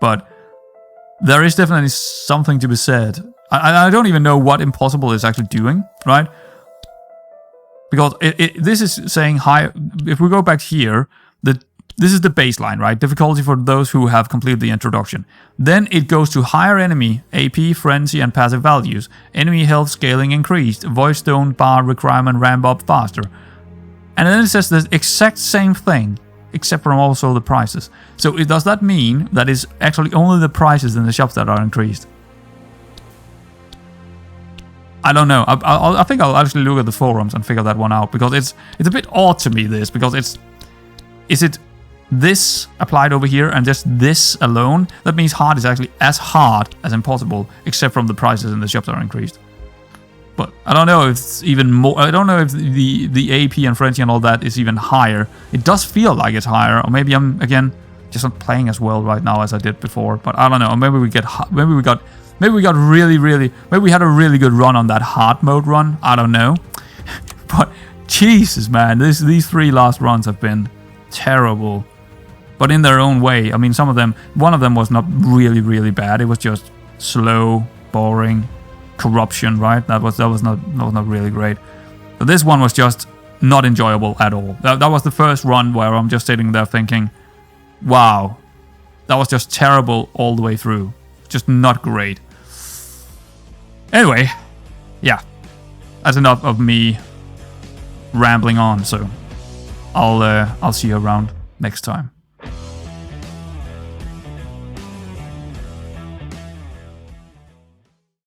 But there is definitely something to be said. I don't even know what impossible is actually doing, right? Because this is saying high. If we go back here, this is the baseline, right? Difficulty for those who have completed the introduction. Then it goes to higher enemy, AP, frenzy, and passive values. Enemy health scaling increased. Void stone bar requirement ramp up faster. And then it says the exact same thing, except for also the prices. So does that mean that it's actually only the prices in the shops that are increased? I don't know. I think I'll actually look at the forums and figure that one out, because it's a bit odd to me, this, because is it this applied over here and just this alone? That means hard is actually as hard as impossible, except from the prices in the shops are increased. But I don't know if it's even more. I don't know if the AP and frenzy and all that is even higher. It does feel like it's higher, or maybe I'm again just not playing as well right now as I did before. But I don't know. Maybe we had a really good run on that hard mode run. I don't know. But Jesus, man, these three last runs have been terrible, but in their own way. I mean, one of them was not really bad. It was just slow, boring, corruption, right? That was not really great. But this one was just not enjoyable at all. That was the first run where I'm just sitting there thinking, wow, that was just terrible all the way through. Just not great. Anyway, yeah, that's enough of me rambling on. So I'll see you around next time.